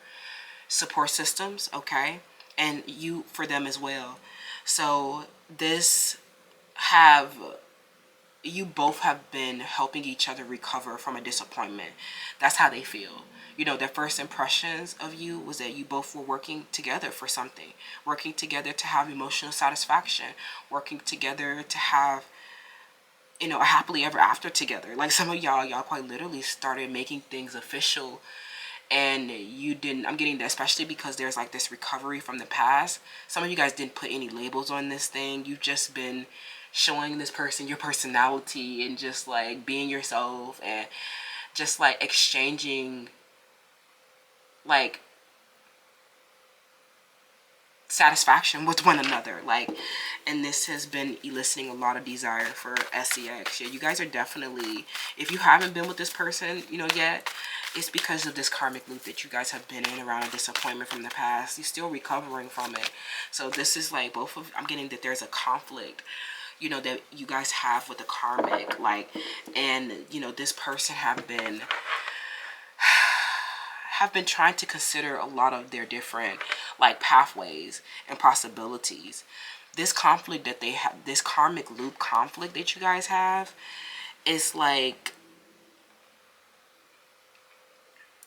support systems. Okay, and you for them as well. So this have you both have been helping each other recover from a disappointment. That's how they feel. You know, their first impressions of you was that you both were working together for something, working together to have emotional satisfaction, working together to have, you know, a happily ever after together. Like some of y'all quite literally started making things official, and you didn't. I'm getting that especially because there's like this recovery from the past. Some of you guys didn't put any labels on this thing. You've just been showing this person your personality and just like being yourself and just like exchanging like satisfaction with one another. Like, and this has been eliciting a lot of desire for sex. Yeah, you guys are definitely, if you haven't been with this person, you know, yet, it's because of this karmic loop that you guys have been in around a disappointment from the past. You're still recovering from it. So this is like both of, I'm getting that there's a conflict, you know, that you guys have with the karmic, like, and you know, this person have been trying to consider a lot of their different like pathways and possibilities. This conflict that they have, this karmic loop conflict that you guys have, is like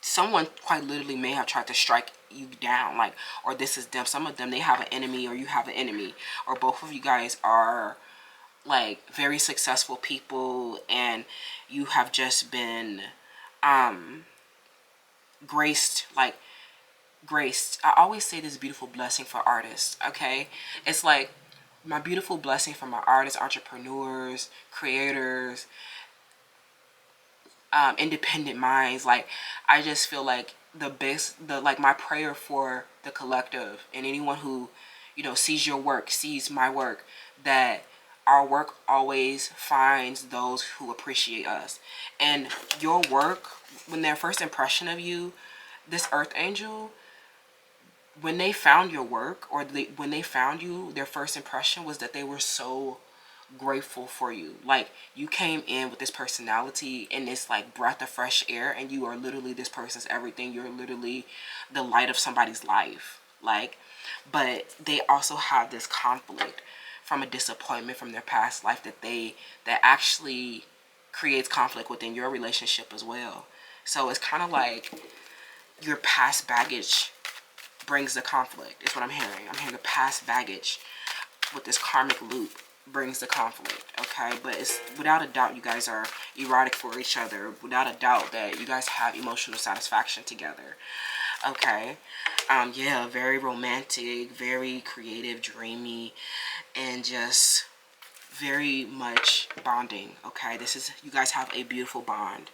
someone quite literally may have tried to strike you down, like, or this is them. Some of them, they have an enemy or you have an enemy, or both of you guys are like very successful people and you have just been graced. I always say this beautiful blessing for artists. Okay, it's like my beautiful blessing for my artists, entrepreneurs, creators, independent minds. Like, I just feel like like my prayer for the collective and anyone who, you know, sees your work, sees my work, that our work always finds those who appreciate us. And your work, when their first impression of you, this earth angel, when they found your work, or when they found you, their first impression was that they were so grateful for you. Like, you came in with this personality and this like breath of fresh air, and you are literally this person's everything. You're literally the light of somebody's life. Like, but they also have this conflict from a disappointment from their past life that actually creates conflict within your relationship as well. So it's kind of like your past baggage brings the conflict, is what I'm hearing. I'm hearing the past baggage with this karmic loop brings the conflict. Okay, but it's without a doubt you guys are erotic for each other. Without a doubt that you guys have emotional satisfaction together. Okay, yeah, very romantic, very creative, dreamy, and just very much bonding. Okay, this is, you guys have a beautiful bond.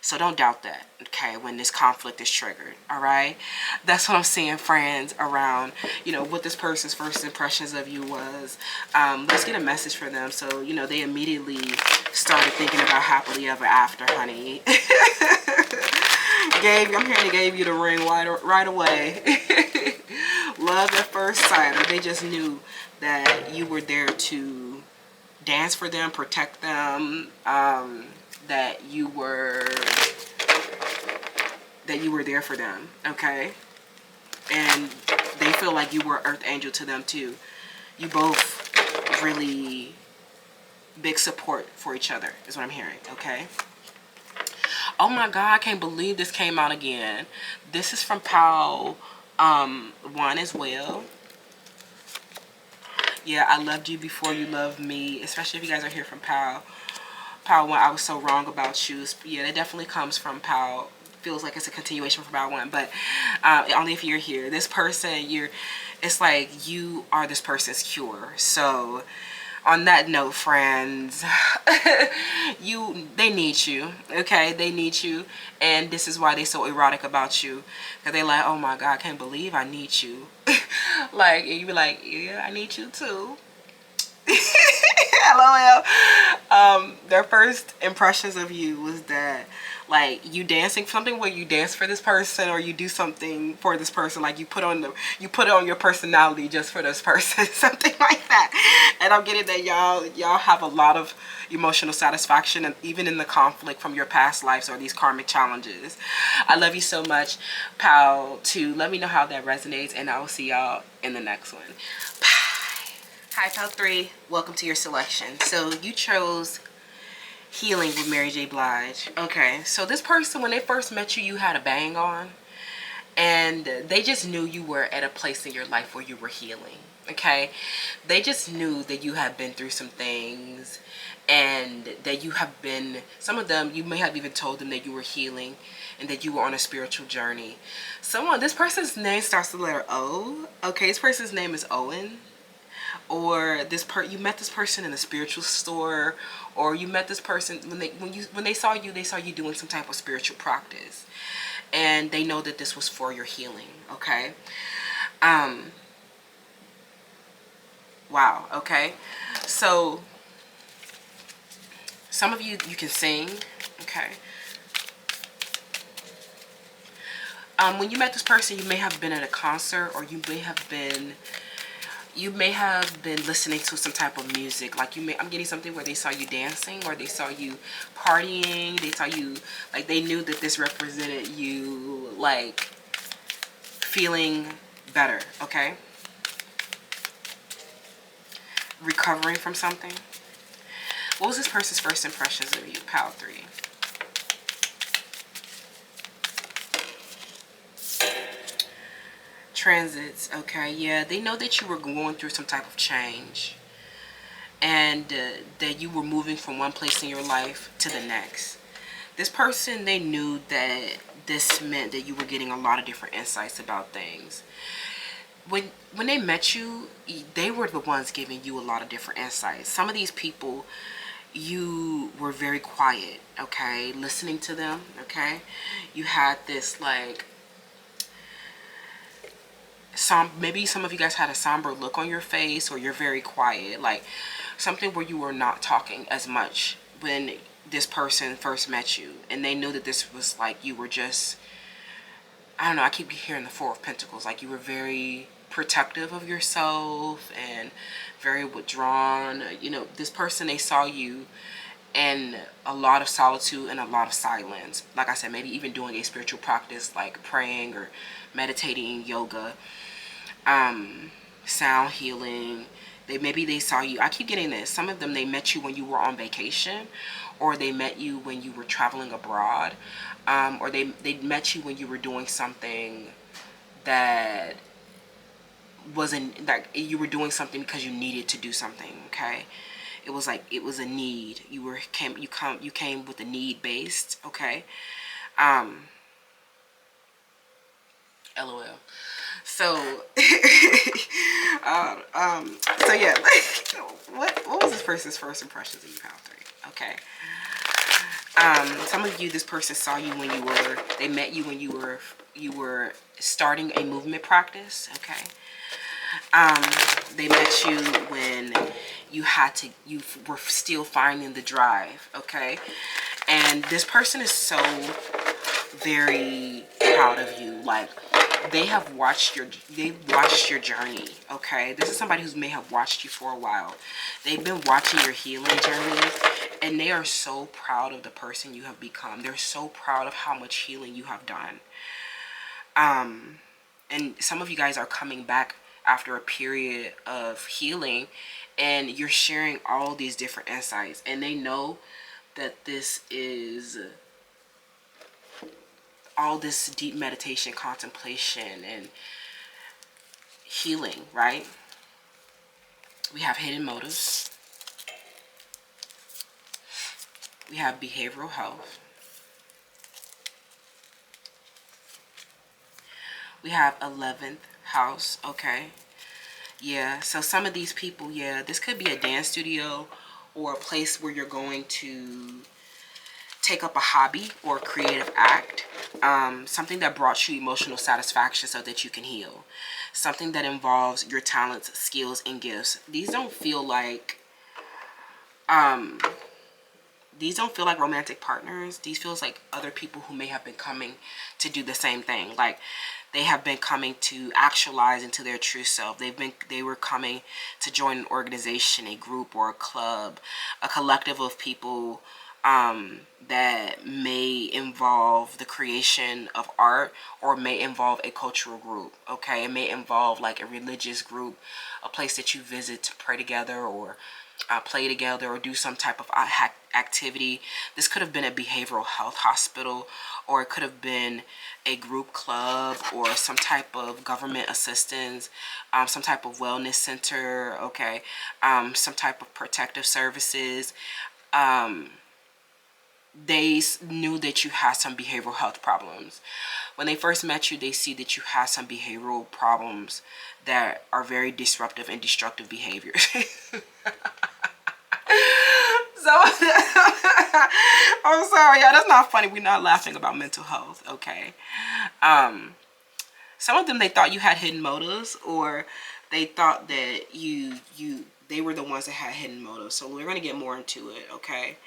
So don't doubt that, okay, when this conflict is triggered, all right? That's what I'm seeing, friends, around, you know, what this person's first impressions of you was. Let's get a message for them so, you know, they immediately started thinking about happily ever after, honey. I'm hearing they gave you the ring right away. Love at first sight, or they just knew that you were there to dance for them, protect them, that you were there for them, okay? And they feel like you were earth angel to them too. You both really big support for each other is what I'm hearing, okay? Oh my God, I can't believe this came out again. This is from Pal 1 as well. Yeah, I loved you before you loved me, especially if you guys are here from Pal 1. I was so wrong about you. Yeah, that definitely comes from Pal. Feels like it's a continuation from Pal 1, but only if you're here. This person, it's like you are this person's cure. So on that note, friends, they need you, okay? They need you, and this is why they're so erotic about you, because they're like, oh my God, I can't believe I need you. Like, and you be like, yeah, I need you too. LOL. Their first impressions of you was that, like, you dancing, something where you dance for this person, or you do something for this person, like you put on your personality just for this person, something like that. And I'm getting that y'all have a lot of emotional satisfaction, and even in the conflict from your past lives or these karmic challenges. I love you so much, Pal 2. Let me know how that resonates, and I will see y'all in the next one. Bye. Hi, Pal 3. Welcome to your selection. So you chose Healing with Mary J. Blige. Okay, so this person, when they first met you, you had a bang on, and they just knew you were at a place in your life where you were healing. Okay, they just knew that you had been through some things, and that you have been, some of them, you may have even told them that you were healing and that you were on a spiritual journey. This person's name starts with the letter O. Okay, this person's name is Owen. Or you met this person in a spiritual store, or you met this person when they saw you doing some type of spiritual practice, and they know that this was for your healing. Okay. Wow. Okay. So some of you can sing. Okay. When you met this person, you may have been at a concert, or you may have been listening to some type of music. Like I'm getting something where they saw you dancing, or they saw you partying. They saw you, like, they knew that this represented you, like, feeling better, okay? Recovering from something. What was this person's first impressions of you, Pal 3? Transits. Okay, yeah, they know that you were going through some type of change, and that you were moving from one place in your life to the next. This person, they knew that this meant that you were getting a lot of different insights about things. When they met you, they were the ones giving you a lot of different insights. Some of these people, you were very quiet, okay, listening to them, okay? You had this, like, maybe some of you guys had a somber look on your face, or you're very quiet, like something where you were not talking as much when this person first met you, and they knew that this was like you were just, I don't know, I keep hearing the Four of Pentacles, like you were very protective of yourself and very withdrawn. You know, this person, they saw you in a lot of solitude and a lot of silence. Like I said, maybe even doing a spiritual practice like praying or meditating, yoga, sound healing. Maybe they saw you, I keep getting this, some of them, they met you when you were on vacation, or they met you when you were traveling abroad, or they met you when you were doing something that wasn't, like you were doing something because you needed to do something, okay? It was like, it was a need. You came with a need based, okay? LOL. So, so yeah, what was this person's first impressions of you, Pal 3? Okay. Some of you, this person saw you when they met you when you were starting a movement practice, okay? They met you when you were still finding the drive, okay? And this person is so very proud of you. Like, they've watched your journey, okay? This is somebody who may have watched you for a while. They've been watching your healing journey, and they are so proud of the person you have become. They're so proud of how much healing you have done. And some of you guys are coming back after a period of healing, and you're sharing all these different insights, and they know that this is all this deep meditation, contemplation, and healing, right? We have hidden motives. We have behavioral health. We have 11th house, okay? Yeah, so some of these people, yeah, this could be a dance studio or a place where you're going to take up a hobby or a creative act. Something that brought you emotional satisfaction so that you can heal. Something that involves your talents, skills, and gifts. These don't feel like romantic partners. These feels like other people who may have been coming to do the same thing. Like, they have been coming to actualize into their true self. They were coming to join an organization, a group, or a club, a collective of people that may involve the creation of art, or may involve a cultural group, okay? It may involve like a religious group, a place that you visit to pray together, or play together, or do some type of activity. This could have been a behavioral health hospital, or it could have been a group club, or some type of government assistance, some type of wellness center, okay? Some type of protective services. They knew that you had some behavioral health problems. When they first met you, they see that you have some behavioral problems that are very disruptive and destructive behaviors. So, I'm sorry, y'all. That's not funny. We're not laughing about mental health, okay? Some of them, they thought you had hidden motives, or they thought that they were the ones that had hidden motives. So we're gonna get more into it, okay?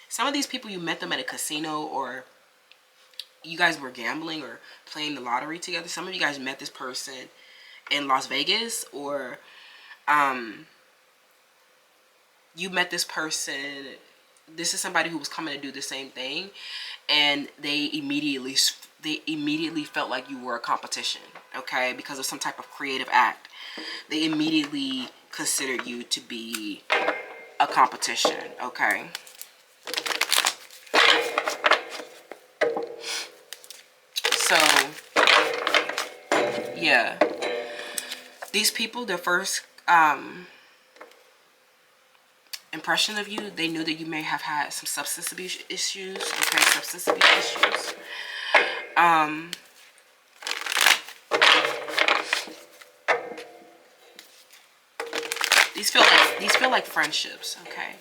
Some of these people, you met them at a casino, or you guys were gambling or playing the lottery together. Some of you guys met this person in Las Vegas, or you met this person. This is somebody who was coming to do the same thing, and they immediately felt like you were a competition, okay? Because of some type of creative act, they immediately considered you to be a competition, okay? So, yeah, these people, their first impression of you, they knew that you may have had some substance abuse issues, okay? Substance abuse issues. These feel like friendships, okay?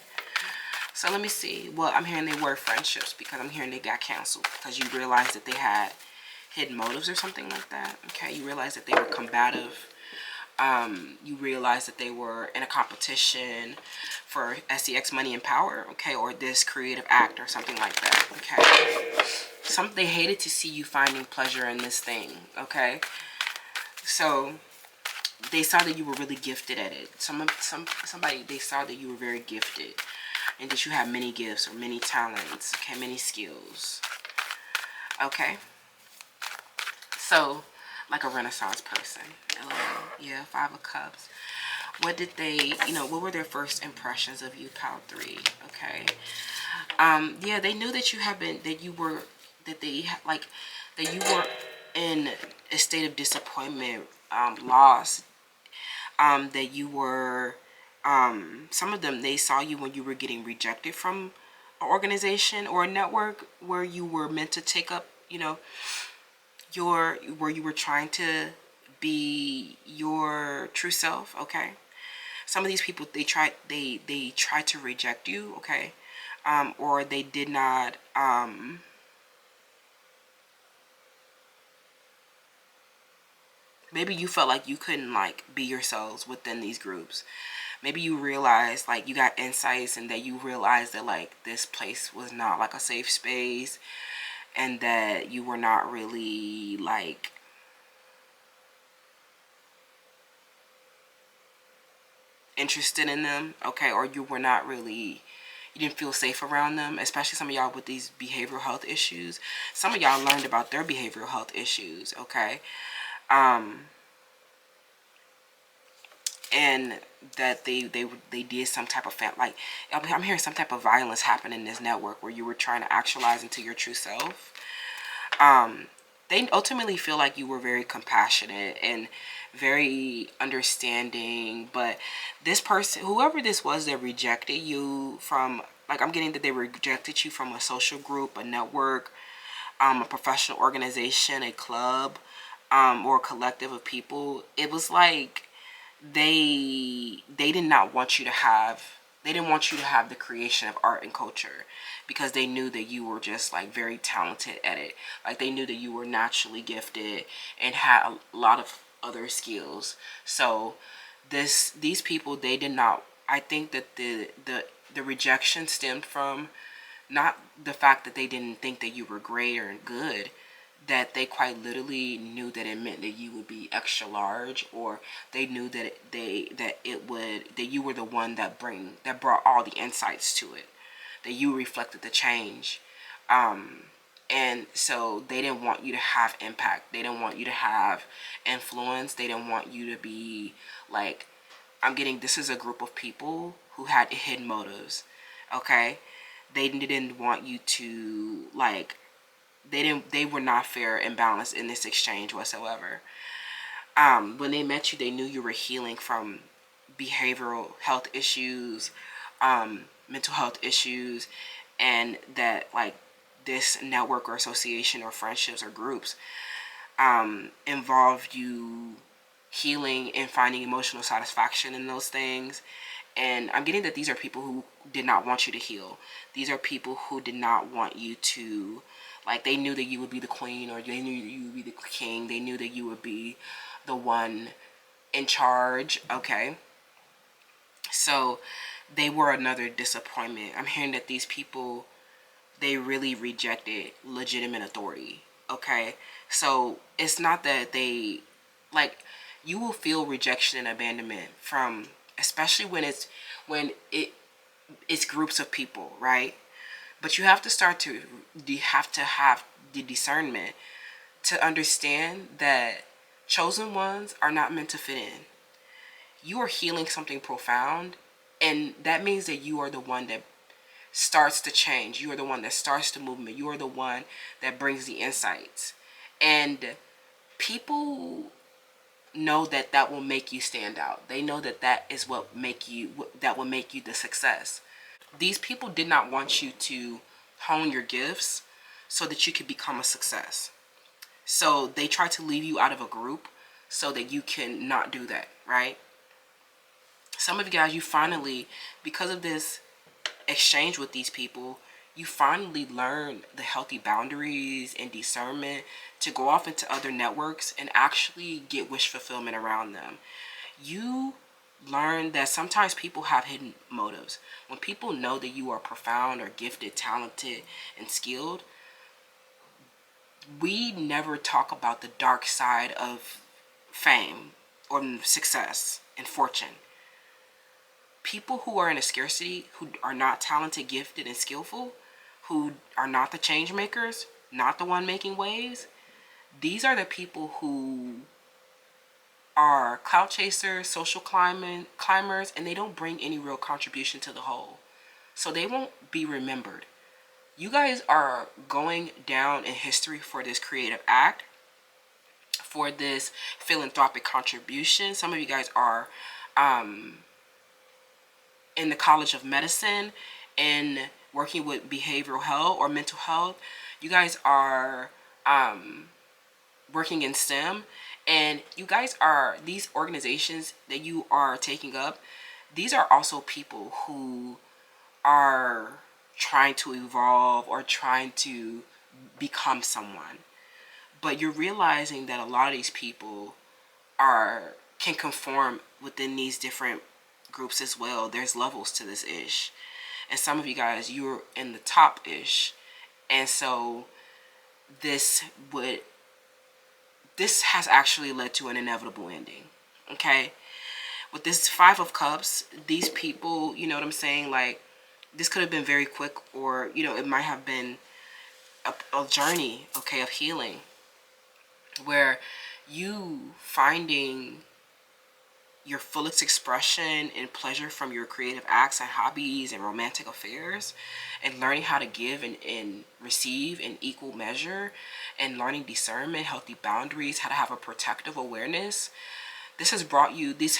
So let me see. Well, I'm hearing they were friendships, because I'm hearing they got canceled because you realized that they had hidden motives or something like that. Okay, you realized that they were combative. You realized that they were in a competition for SEX, money, and power, okay, or this creative act or something like that, okay? They hated to see you finding pleasure in this thing, okay? So they saw that you were really gifted at it. Somebody, they saw that you were very gifted, and that you have many gifts or many talents, okay, many skills, okay? So, like a Renaissance person. Yeah, 5 of Cups. What did they, what were their first impressions of you, pile 3, okay? Yeah, they knew that that you were in a state of disappointment, loss, that you were, some of them, they saw you when you were getting rejected from an organization or a network where you were meant to take up, where you were trying to be your true self, okay? Some of these people, they tried to reject you, okay? Or they did not, maybe you felt like you couldn't like be yourselves within these groups. Maybe you realized, like, you got insights, and that you realized that like this place was not like a safe space, and that you were not really like interested in them, okay? Or you were not really, you didn't feel safe around them, especially some of y'all with these behavioral health issues. Some of y'all learned about their behavioral health issues, okay? And that they did some type of like, I'm hearing some type of violence happen in this network where you were trying to actualize into your true self. They ultimately feel like you were very compassionate and very understanding, but this person, whoever this was that rejected you from, like, I'm getting that they rejected you from a social group, a network, a professional organization, a club, or a collective of people. It was like they did not want you to have, they didn't want you to have the creation of art and culture, because they knew that you were just like very talented at it. Like, they knew that you were naturally gifted and had a lot of other skills. So these people, they did not, I think that the rejection stemmed from not the fact that they didn't think that you were great or good, that they quite literally knew that it meant that you would be extra large, or they knew that that you were the one that brought all the insights to it, that you reflected the change. And so they didn't want you to have impact, they didn't want you to have influence, they didn't want you to be like, I'm getting, this is a group of people who had hidden motives, okay? They didn't want you to like, they were not fair and balanced in this exchange whatsoever. When they met you, they knew you were healing from behavioral health issues, mental health issues, and that like this network or association or friendships or groups involved you healing and finding emotional satisfaction in those things. And I'm getting that these are people who did not want you to heal. These are people who did not want you to, like, they knew that you would be the queen, or they knew that you would be the king. They knew that you would be the one in charge, okay? So they were another disappointment. I'm hearing that these people, they really rejected legitimate authority, okay? So it's not that they, like, you will feel rejection and abandonment from, especially when it's groups of people, right? But you have to have the discernment to understand that chosen ones are not meant to fit in. You are healing something profound, and that means that you are the one that starts the change. You are the one that starts the movement. You are the one that brings the insights. And people know that that will make you stand out. They know that that is what will make you the success. These people did not want you to hone your gifts so that you could become a success. So they try to leave you out of a group so that you can not do that, right? Some of you guys, you finally, because of this exchange with these people, you finally learn the healthy boundaries and discernment to go off into other networks and actually get wish fulfillment around them. You learn that sometimes people have hidden motives. When people know that you are profound or gifted, talented, and skilled, we never talk about the dark side of fame or success and fortune. People who are in a scarcity, who are not talented, gifted, and skillful, who are not the change makers, not the one making waves, these are the people who are clout chasers, social climbers, and they don't bring any real contribution to the whole. So they won't be remembered. You guys are going down in history for this creative act, for this philanthropic contribution. Some of you guys are in the College of Medicine and working with behavioral health or mental health. You guys are working in STEM, and you guys are, these organizations that you are taking up, these are also people who are trying to evolve or trying to become someone. But you're realizing that a lot of these people can conform within these different groups as well. There's levels to this ish. And some of you guys, you're in the top ish. And so this has actually led to an inevitable ending. Okay? With this Five of Cups, these people, you know what I'm saying? Like, this could have been very quick, or, you know, it might have been a journey, okay, of healing, where you finding your fullest expression and pleasure from your creative acts and hobbies and romantic affairs, and learning how to give and receive in equal measure, and learning discernment, healthy boundaries, how to have a protective awareness. This has brought you these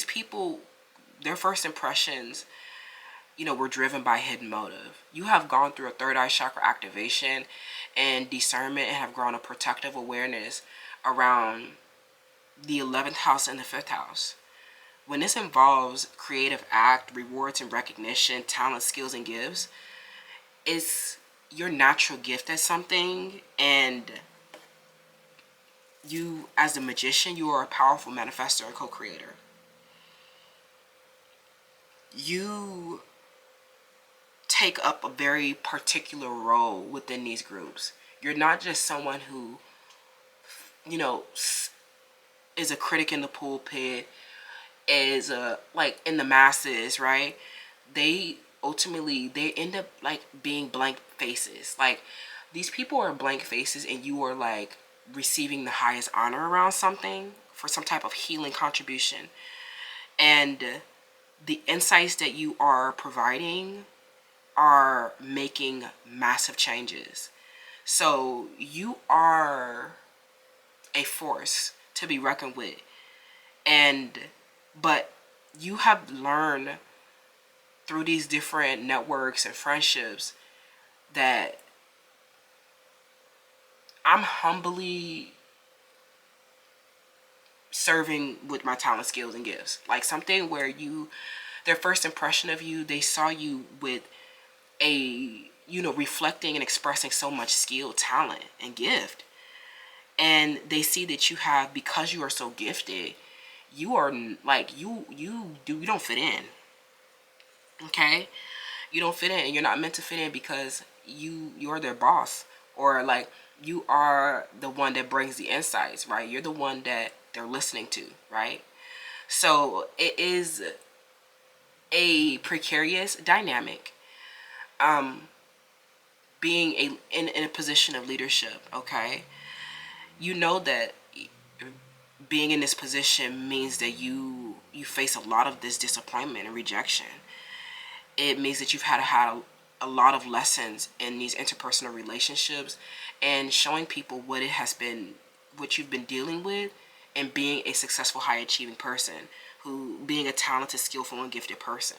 people, their first impressions, you know, were driven by hidden motive. You have gone through a third eye chakra activation and discernment, and have grown a protective awareness around the 11th house and the 5th house. When this involves creative act, rewards and recognition, talent, skills and gifts, it's your natural gift at something, and you, as a magician, you are a powerful manifestor and co-creator. You take up a very particular role within these groups. You're not just someone who, you know, is a critic in the pulpit, is like in the masses, right? They end up like being blank faces. Like, these people are blank faces, and you are like receiving the highest honor around something for some type of healing contribution. And the insights that you are providing are making massive changes. So you are a force to be reckoned with. But you have learned through these different networks and friendships that I'm humbly serving with my talent, skills, and gifts. Like, something where their first impression of you, they saw you with a, you know, reflecting and expressing so much skill, talent, and gift. And they see that you have, because you are so gifted, you are like, you don't fit in. Okay? You don't fit in, and you're not meant to fit in, because you're their boss, or like, you are the one that brings the insights, right? You're the one that they're listening to, right? So it is a precarious dynamic, being in a position of leadership. Okay, you know that being in this position means that you face a lot of this disappointment and rejection. It means that you've had a lot of lessons in these interpersonal relationships, and showing people what you've been dealing with, and being a successful, high achieving person, being a talented, skillful, and gifted person,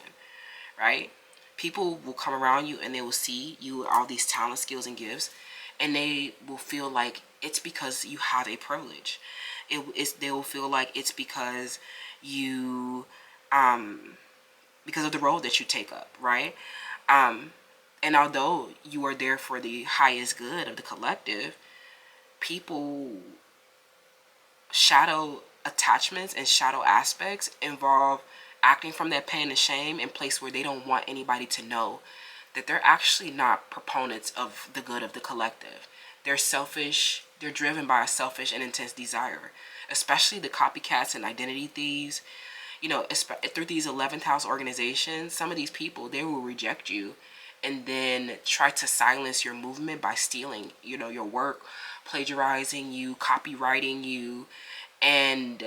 right? People will come around you, and they will see you with all these talent, skills, and gifts, and they will feel like it's because you have a privilege. They will feel like it's because you, because of the role that you take up, right? And although you are there for the highest good of the collective, people shadow attachments and shadow aspects involve acting from that pain and shame in place where they don't want anybody to know that they're actually not proponents of the good of the collective. They're selfish. They're driven by a selfish and intense desire, especially the copycats and identity thieves. You know, through these 11th house organizations, some of these people, they will reject you and then try to silence your movement by stealing, you know, your work, plagiarizing you, copywriting you. And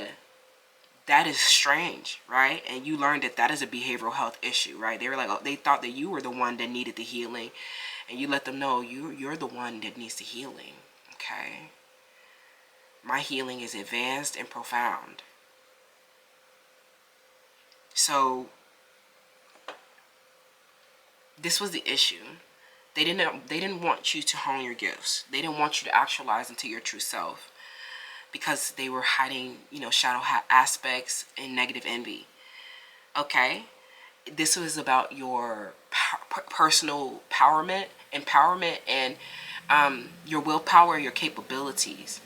that is strange, right? And you learned that is a behavioral health issue, right? They were like, oh, they thought that you were the one that needed the healing, and you let them know you're the one that needs the healing. Okay, my healing is advanced and profound. So this was the issue. They didn't want you to hone your gifts. They didn't want you to actualize into your true self, because they were hiding, you know, shadow aspects and negative envy. Okay, this was about your personal empowerment, and your willpower, your capabilities.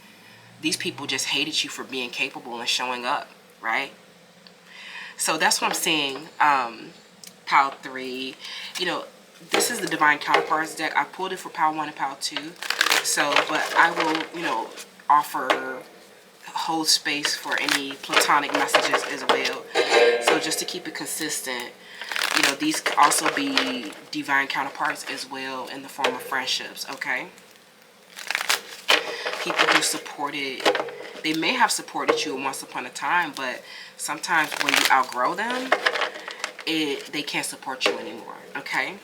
These people just hated you for being capable and showing up, right? So that's what I'm seeing. Pile 3, you know, this is the Divine Counterparts deck. I pulled it for Pile 1 and Pile 2. So, but I will, offer hold space for any platonic messages as well. So just to keep it consistent, these could also be divine counterparts as well in the form of friendships, okay? People who supported, they may have supported you once upon a time, but sometimes when you outgrow them, they can't support you anymore, okay?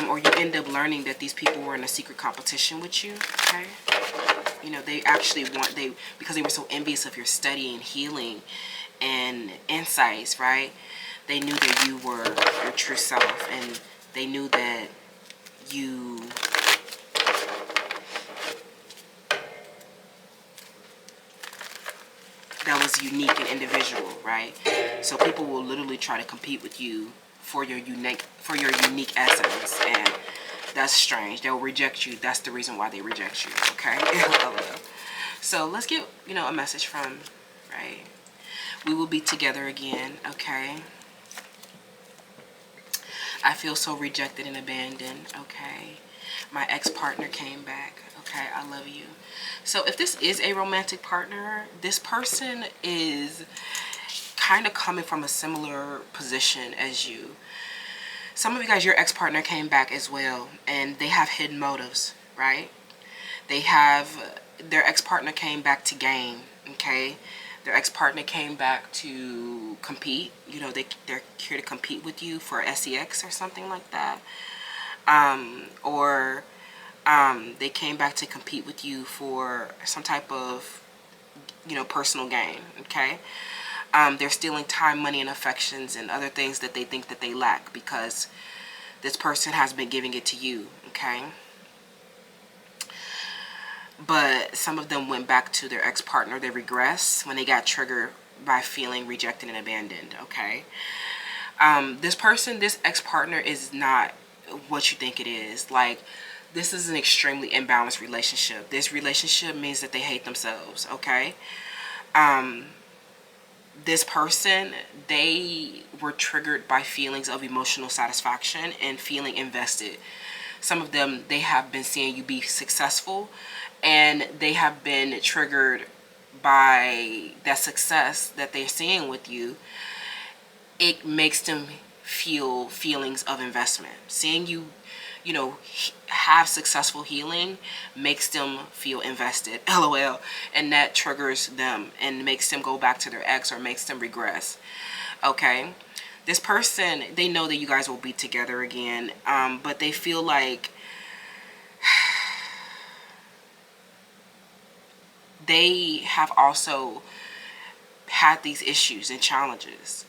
Or you end up learning that these people were in a secret competition with you, okay? They actually because they were so envious of your study and healing and insights, right? They knew that you were your true self, and they knew that that was unique and individual, right? So people will literally try to compete with you for your unique essence, and that's strange. They'll reject you. That's the reason why they reject you, okay? So let's get, a message from, right? We will be together again, okay? I feel so rejected and abandoned, okay? My ex-partner came back, okay? I love you. So if this is a romantic partner, this person is kind of coming from a similar position as you. Some of you guys, your ex-partner came back as well, and they have hidden motives, right? Their ex-partner came back to gain, okay? Their ex-partner came back to compete. They're here to compete with you for sex or something like that. Or they came back to compete with you for some type of, personal gain, okay? They're stealing time, money, and affections and other things that they think that they lack because this person has been giving it to you, okay? But some of them went back to their ex-partner. They regress when they got triggered by feeling rejected and abandoned, okay? This ex-partner is not what you think it is. Like, this is an extremely imbalanced relationship. This relationship means that they hate themselves, okay? This person, they were triggered by feelings of emotional satisfaction and feeling invested. Some of them, they have been seeing you be successful, and they have been triggered by that success that they're seeing with you. It makes them feel feelings of investment. Seeing you, have successful healing makes them feel invested, LOL, and that triggers them and makes them go back to their ex or makes them regress, okay? This person, they know that you guys will be together again, but they feel like they have also had these issues and challenges.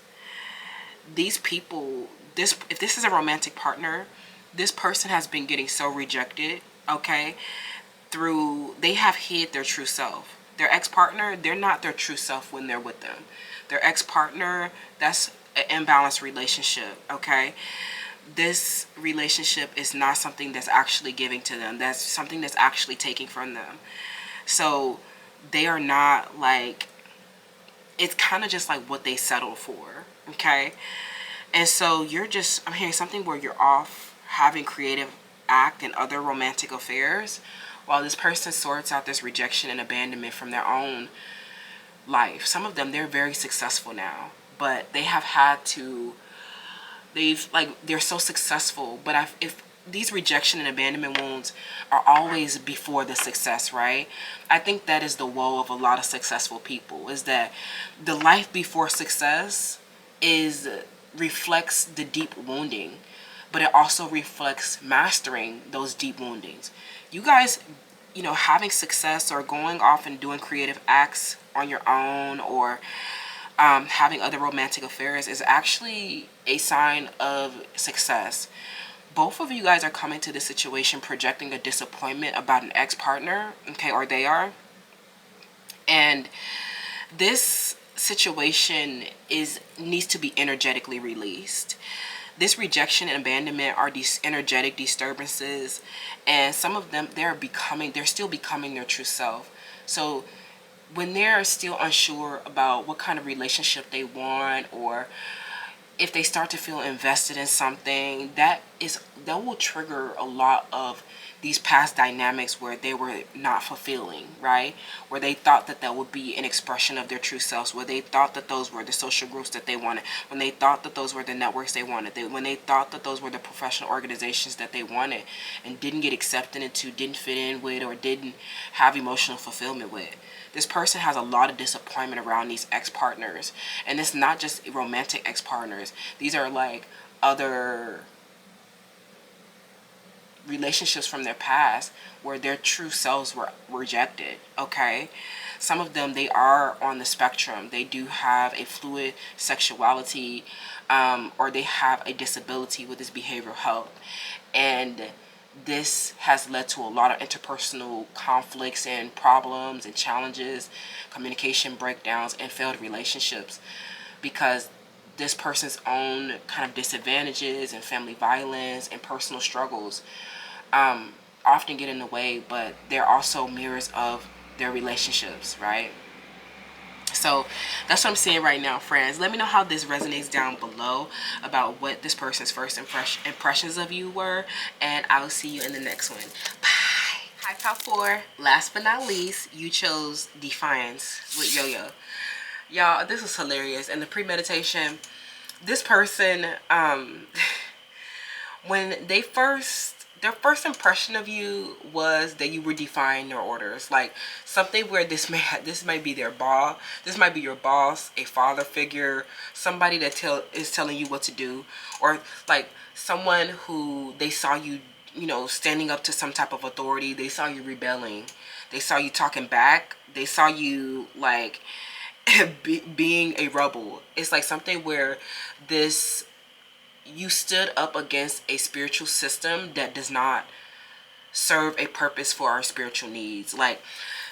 These people, if this is a romantic partner, this person has been getting so rejected, okay? They have hid their true self. Their ex-partner, they're not their true self when they're with them. Their ex-partner, that's an imbalanced relationship, okay? This relationship is not something that's actually giving to them. That's something that's actually taking from them. So they are not like, it's kind of just like what they settled for, okay? And so I'm hearing something where you're off having creative act and other romantic affairs while this person sorts out this rejection and abandonment from their own life. Some of them, they're very successful now, but they have had to, they're so successful, but if these rejection and abandonment wounds are always before the success, right? I think that is the woe of a lot of successful people, is that the life before success reflects the deep wounding, but it also reflects mastering those deep woundings. You guys, having success or going off and doing creative acts on your own, or having other romantic affairs, is actually a sign of success. Both of you guys are coming to this situation projecting a disappointment about an ex-partner, okay, or they are. And this situation needs to be energetically released. This rejection and abandonment are these energetic disturbances, and some of them they're still becoming their true self. So when they're still unsure about what kind of relationship they want, or if they start to feel invested in something, that will trigger a lot of these past dynamics where they were not fulfilling, right? Where they thought that that would be an expression of their true selves, where they thought that those were the social groups that they wanted, when they thought that those were the networks they wanted, when they thought that those were the professional organizations that they wanted and didn't get accepted into, didn't fit in with, or didn't have emotional fulfillment with. This person has a lot of disappointment around these ex-partners. And it's not just romantic ex-partners. These are like other relationships from their past where their true selves were rejected, okay? Some of them, they are on the spectrum. They do have a fluid sexuality, or they have a disability with this behavioral health. And this has led to a lot of interpersonal conflicts and problems and challenges, communication breakdowns, and failed relationships, because this person's own kind of disadvantages and family violence and personal struggles often get in the way, but they're also mirrors of their relationships, right? So that's what I'm seeing right now, friends. Let me know how this resonates down below about what this person's first impressions of you were, and I will see you in the next one. Bye. Hi, Pal 4. Last but not least, you chose Defiance with Yo-Yo. Y'all, this is hilarious. And the premeditation, this person, when their first impression of you was that you were defying their orders. Like something where this might be their boss, this might be your boss, a father figure, somebody that is telling you what to do, or like someone who they saw you, standing up to some type of authority. They saw you rebelling. They saw you talking back. They saw you like being a rebel. It's like something where you stood up against a spiritual system that does not serve a purpose for our spiritual needs. Like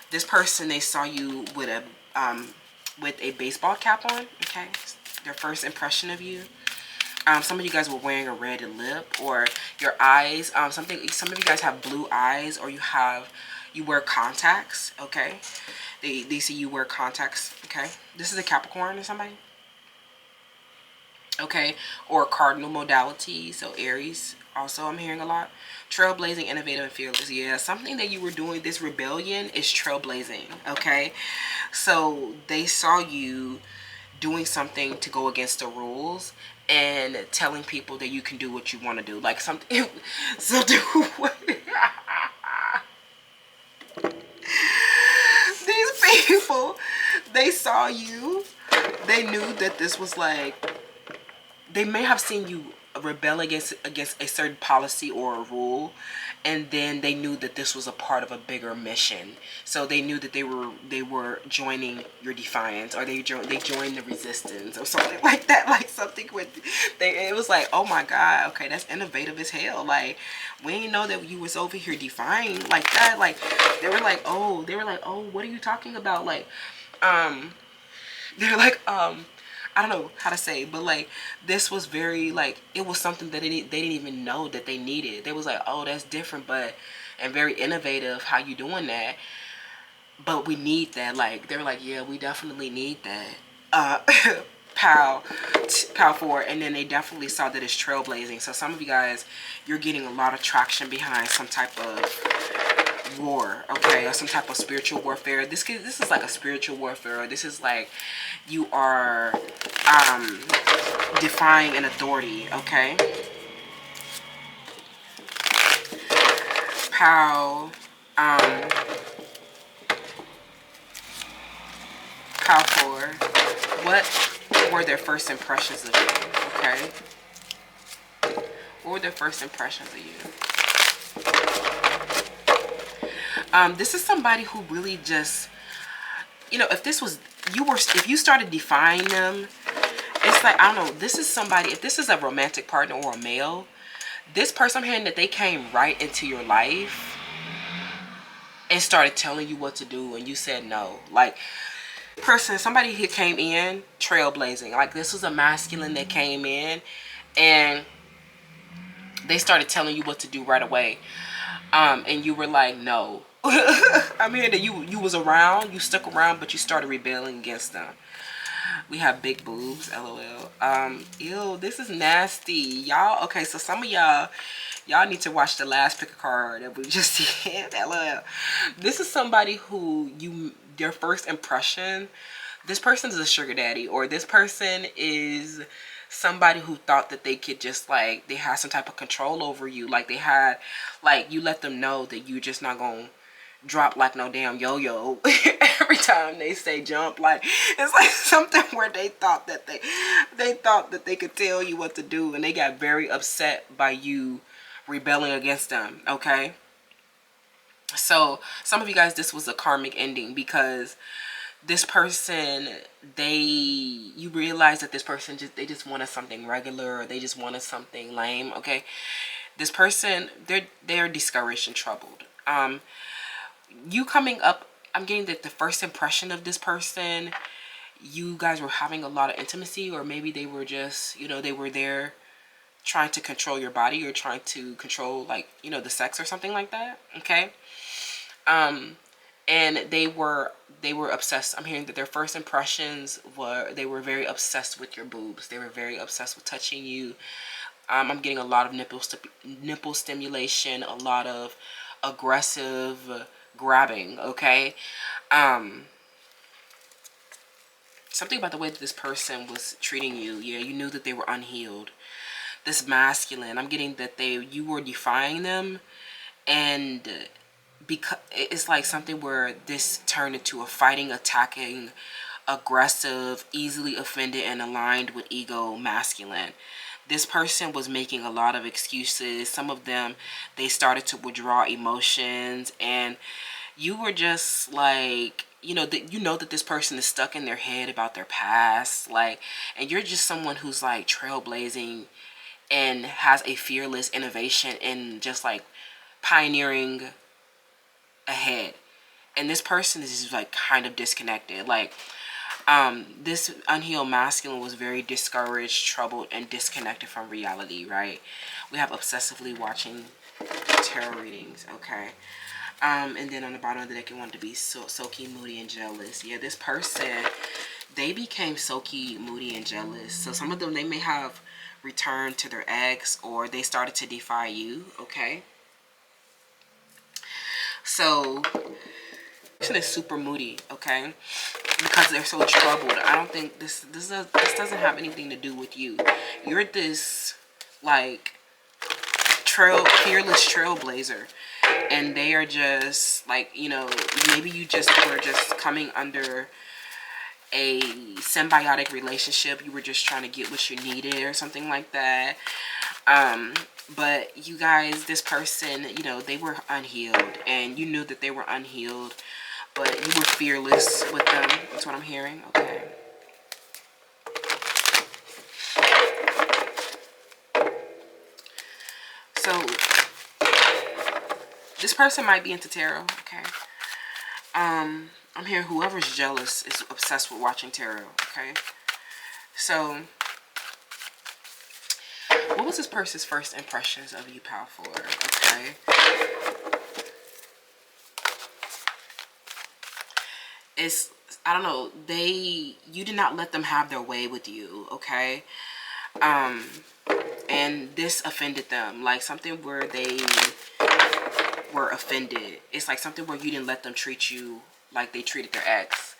this person, they saw you with a baseball cap on, okay? Their first impression of you. Some of you guys were wearing a red lip, or your eyes, some of you guys have blue eyes, or you wear contacts, okay? They see you wear contacts, okay? This is a Capricorn or somebody. Okay, or cardinal modality, so Aries also I'm hearing a lot. Trailblazing, innovative, and fearless. Yeah, something that you were doing, this rebellion is trailblazing, okay? So they saw you doing something to go against the rules and telling people that you can do what you want to do. Like something these people, they saw you, they knew that this was like, they may have seen you rebel against a certain policy or a rule, and then they knew that this was a part of a bigger mission. So they knew that they were joining your defiance, or they joined the resistance, or something like that. Like something with it was like, oh my god, okay, that's innovative as hell. Like we didn't know that you was over here defying like that. Like they were like, oh, what are you talking about? Like they're like, I don't know how to say, but like this was very like, it was something that they didn't even know that they needed. They was like, oh, that's different, and very innovative how you doing that, but we need that. Like they were like, yeah, we definitely need that. Pal 4, and then they definitely saw that it's trailblazing. So some of you guys, you're getting a lot of traction behind some type of war, okay, or some type of spiritual warfare. This is like a spiritual warfare. This is like you are defying an authority, okay? Pal 4, what were their first impressions of you, okay? What were their first impressions of you? This is somebody who really just, if this was if you started defying them, it's like, I don't know, this is somebody, if this is a romantic partner or a male, this person, I'm hearing that they came right into your life and started telling you what to do, and you said no. Like Person, somebody who came in trailblazing. Like, this was a masculine that came in and they started telling you what to do right away. And you were like, no. I mean, that you was around, you stuck around, but you started rebelling against them. We have big boobs, lol. Ew, this is nasty, y'all. Okay, so some of y'all need to watch the last pick a card that we just did. lol. This is somebody who their first impression, this person is a sugar daddy, or this person is somebody who thought that they could just, like, they had some type of control over you. Like, they had, like, you let them know that you just not gonna drop like no damn yo-yo every time they say jump. Like, it's like something where they thought that they could tell you what to do, and they got very upset by you rebelling against them. Okay, so some of you guys, this was a karmic ending, because this person, you realize that this person they just wanted something regular, or they just wanted something lame. Okay, this person, they're discouraged and troubled. You coming up, I'm getting that the first impression of this person, you guys were having a lot of intimacy, or maybe they were just, they were there trying to control your body, or trying to control, like, the sex or something like that. Okay. And they were obsessed. I'm hearing that their first impressions were, they were very obsessed with your boobs. They were very obsessed with touching you. I'm getting a lot of nipple stimulation, a lot of aggressive grabbing. Okay. Something about the way that this person was treating you. Yeah, you knew that they were unhealed. This masculine, I'm getting that you were defying them, and because it's like something where this turned into a fighting, attacking, aggressive, easily offended, and aligned with ego masculine. This person was making a lot of excuses. Some of them, they started to withdraw emotions, and you were just like, that this person is stuck in their head about their past, like, and you're just someone who's like trailblazing and has a fearless innovation and just like pioneering ahead. And this person is just like kind of disconnected. Like, this unhealed masculine was very discouraged, troubled, and disconnected from reality, right? We have obsessively watching tarot readings. Okay. And then on the bottom of the deck, it wanted to be sulky, moody, and jealous. Yeah, this person, they became sulky, moody, and jealous. So some of them, they may have returned to their ex, or they started to defy you. Okay. So this person is super moody. Okay, because they're so troubled. I don't think this doesn't have anything to do with you. You're this like fearless trailblazer, and they are just like, maybe you just were just coming under a symbiotic relationship. You were just trying to get what you needed or something like that. But you guys, this person, they were unhealed, and you knew that they were unhealed, but you were fearless with them. That's what I'm hearing. Okay. So this person might be into tarot. Okay. I'm hearing whoever's jealous is obsessed with watching tarot. Okay. So what was this person's first impressions of you, powerful? Okay. I don't know, you did not let them have their way with you. Okay. And this offended them, like something where they were offended. It's like something where you didn't let them treat you like they treated their ex.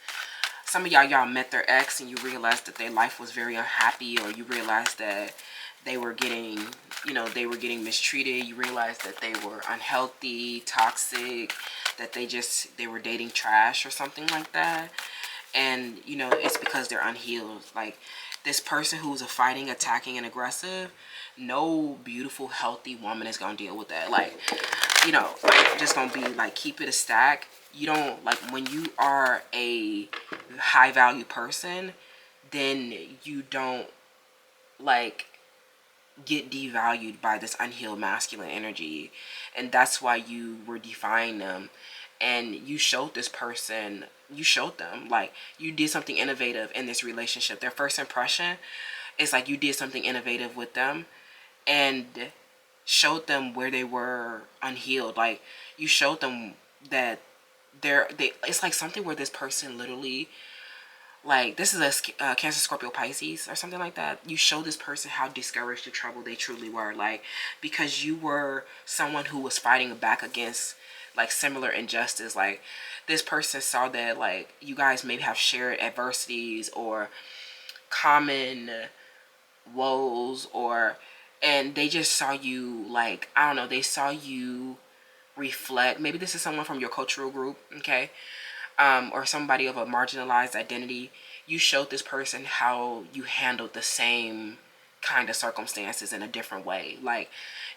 Some of y'all met their ex and you realized that their life was very unhappy, or you realized that they were getting, they were getting mistreated. You realized that they were unhealthy, toxic, that they were dating trash or something like that. And, it's because they're unhealed. Like, this person who's a fighting, attacking, and aggressive, no beautiful, healthy woman is going to deal with that. Like, just going to be like, keep it a stack. You don't, like, when you are a high value person, then you don't, like, get devalued by this unhealed masculine energy. And that's why you were defying them. and you showed this person, you showed them like you did something innovative in this relationship. Their first impression is like you did something innovative with them and showed them where they were unhealed. Like you showed them that they it's like something where this person literally, like this is a Cancer, Scorpio, Pisces or something like that. You show this person how discouraged and troubled they truly were, like because you were someone who was fighting back against like similar injustice. Like this person saw that like you guys maybe have shared adversities or common woes, or and they just saw you, like I don't know, they saw you reflect. Maybe this is someone from your cultural group, okay, or somebody of a marginalized identity. You showed this person how you handled the same kind of circumstances in a different way. Like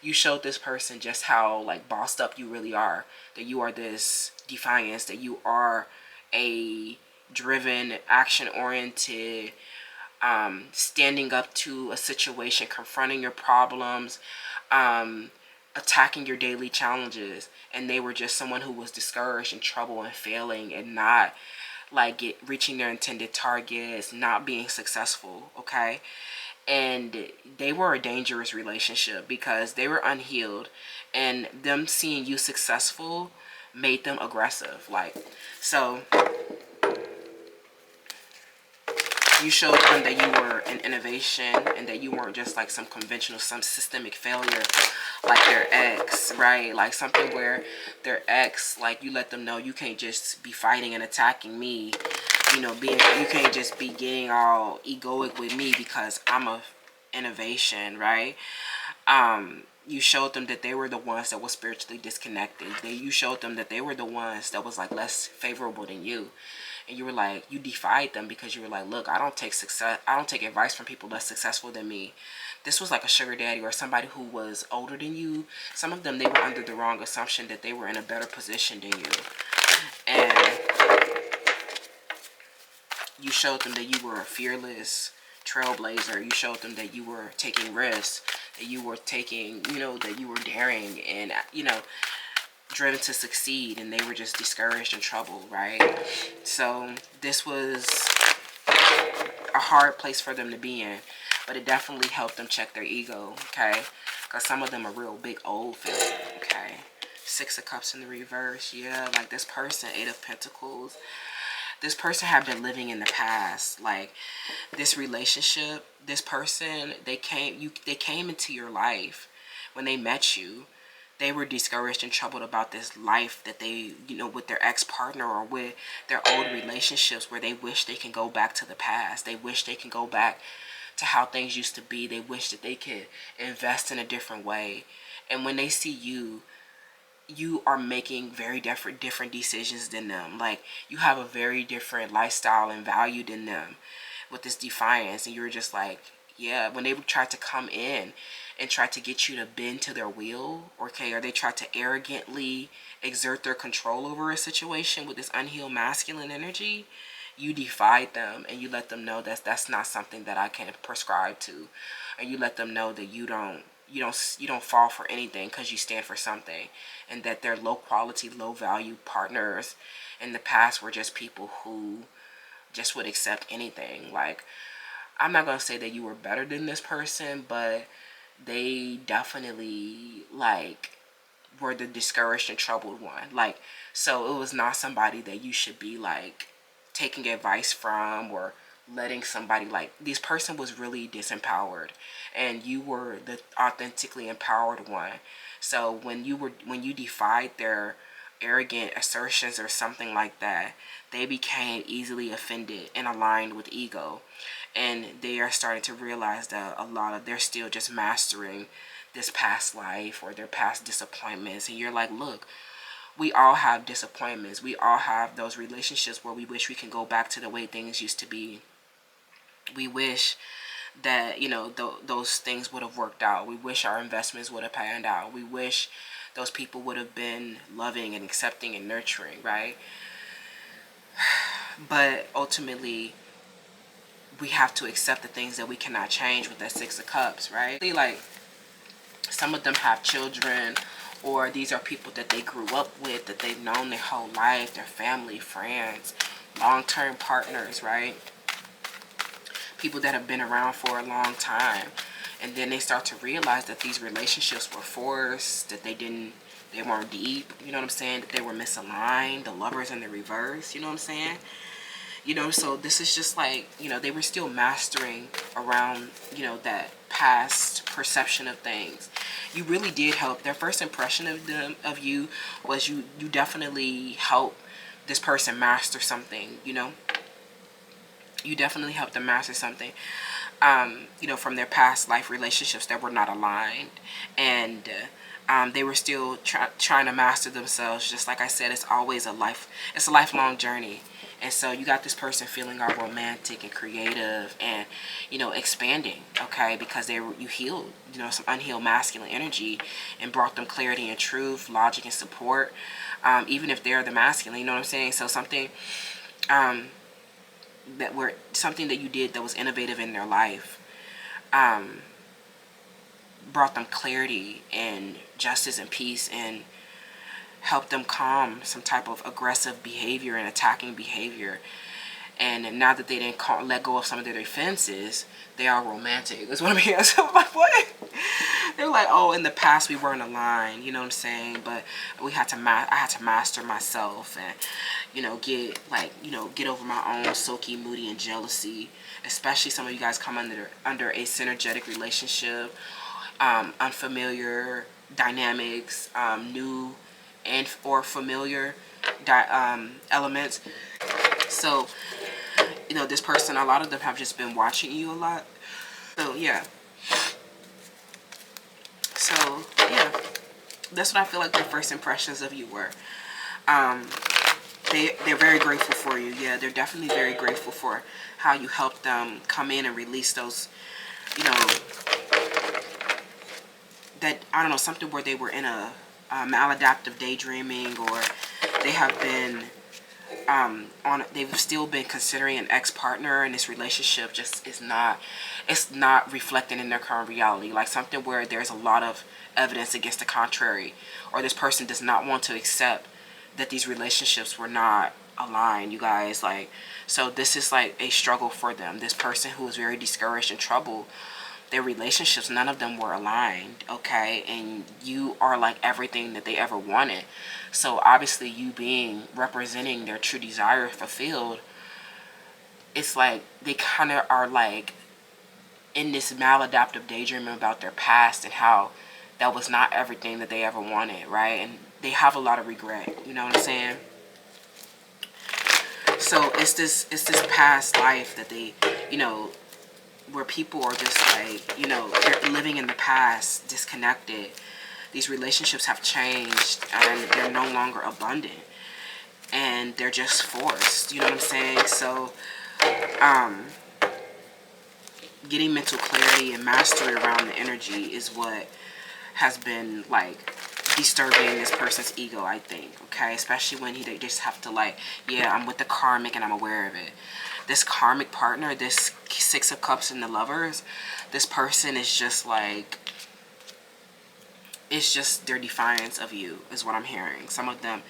you showed this person just how like bossed up you really are, that you are this defiance, that you are a driven, action oriented, standing up to a situation, confronting your problems, attacking your daily challenges. And they were just someone who was discouraged and trouble and failing and not like reaching their intended targets, not being successful, okay? And they were a dangerous relationship because they were unhealed, and them seeing you successful made them aggressive. Like, so you showed them that you were an innovation and that you weren't just like some conventional, some systemic failure like their ex, right? Like something where their ex, like you let them know you can't just be fighting and attacking me, you know, you can't just be getting all egoic with me because I'm a innovation, right? You showed them that they were the ones that were spiritually disconnected. You showed them that they were the ones that was like less favorable than you. And you were like, you defied them because you were like, look, I don't take advice from people less successful than me. This was like a sugar daddy or somebody who was older than you. Some of them, they were under the wrong assumption that they were in a better position than you. And you showed them that you were a fearless trailblazer. You showed them that you were taking risks, that you were taking, you know, that you were daring and, you know, driven to succeed, and they were just discouraged and troubled, right? So this was a hard place for them to be in, but it definitely helped them check their ego, okay? Because some of them are real big old feeling, okay? Six of Cups in the reverse, yeah, like this person, Eight of Pentacles. This person have been living in the past. Like this relationship, this person, they came into your life. When they met you, they were discouraged and troubled about this life that they, you know, with their ex-partner or with their old relationships, where they wish they can go back to the past. They wish they can go back to how things used to be. They wish that they could invest in a different way. And when they see you, you are making very different decisions than them. Like you have a very different lifestyle and value than them with this defiance. And you're just like, yeah, when they try to come in and try to get you to bend to their will, okay, or they try to arrogantly exert their control over a situation with this unhealed masculine energy, you defied them and you let them know that that's not something that I can prescribe to. And you let them know that you don't fall for anything because you stand for something, and that they're low quality, low value partners in the past were just people who just would accept anything. Like, I'm not going to say that you were better than this person, but they definitely like were the discouraged and troubled one. Like, so it was not somebody that you should be like taking advice from or letting somebody, like, this person was really disempowered and you were the authentically empowered one. So when you defied their arrogant assertions or something like that, they became easily offended and aligned with ego. And they are starting to realize that they're still just mastering this past life or their past disappointments. And you're like, look, we all have disappointments. We all have those relationships where we wish we can go back to the way things used to be. We wish that, you know, those things would have worked out. We wish our investments would have panned out. We wish those people would have been loving and accepting and nurturing, right? But ultimately, we have to accept the things that we cannot change with that Six of Cups, right? Like, some of them have children or these are people that they grew up with, that they've known their whole life, their family, friends, long-term partners, right? People that have been around for a long time. And then they start to realize that these relationships were forced, that they weren't deep, you know what I'm saying? That they were misaligned, the lovers in the reverse, you know what I'm saying? You know, so this is just like, you know, they were still mastering around, you know, that past perception of things. You really did help. Their first impression of you was you definitely helped this person master something, you know. You definitely helped them master something, you know, from their past life relationships that were not aligned. And they were still trying to master themselves. Just like I said, it's always it's a lifelong journey. And so you got this person feeling all romantic and creative and, you know, expanding, okay, because you healed, you know, some unhealed masculine energy and brought them clarity and truth, logic and support, even if they're the masculine, you know what I'm saying? So something something that you did that was innovative in their life brought them clarity and justice and peace, and helped them calm some type of aggressive behavior and attacking behavior. And now that they didn't let go of some of their defenses, they are romantic. That's what I'm hearing. So I'm like, what? They're like, oh, in the past we weren't aligned, you know what I'm saying? But I had to master myself and, you know, get over my own sulky, moody, and jealousy. Especially some of you guys come under a synergetic relationship, unfamiliar dynamics, new and or familiar elements. So, you know, this person, a lot of them have just been watching you a lot. So yeah. So yeah, that's what I feel like the first impressions of you were. They're very grateful for you. Yeah, they're definitely very grateful for how you helped them come in and release those, you know, that, I don't know, something where they were in a maladaptive daydreaming, or they have been they've still been considering an ex-partner, and this relationship just it's not reflecting in their current reality, like something where there's a lot of evidence against the contrary, or this person does not want to accept that these relationships were not aligned, you guys. Like, so this is like a struggle for them. This person who is very discouraged and troubled, their relationships, none of them were aligned, okay? And you are like everything that they ever wanted. So obviously you representing their true desire fulfilled, it's like they kind of are like in this maladaptive daydreaming about their past and how that was not everything that they ever wanted, right? And they have a lot of regret, you know what I'm saying? So it's this past life that they, you know, where people are just like, you know, they're living in the past, disconnected. These relationships have changed and they're no longer abundant, and they're just forced, you know what I'm saying? So getting mental clarity and mastery around the energy is what has been like disturbing this person's ego, I think, okay? Especially when they just have to like, yeah, I'm with the karmic and I'm aware of it. This karmic partner, this Six of Cups and the Lovers, this person is just like, it's just their defiance of you is what I'm hearing. Some of them,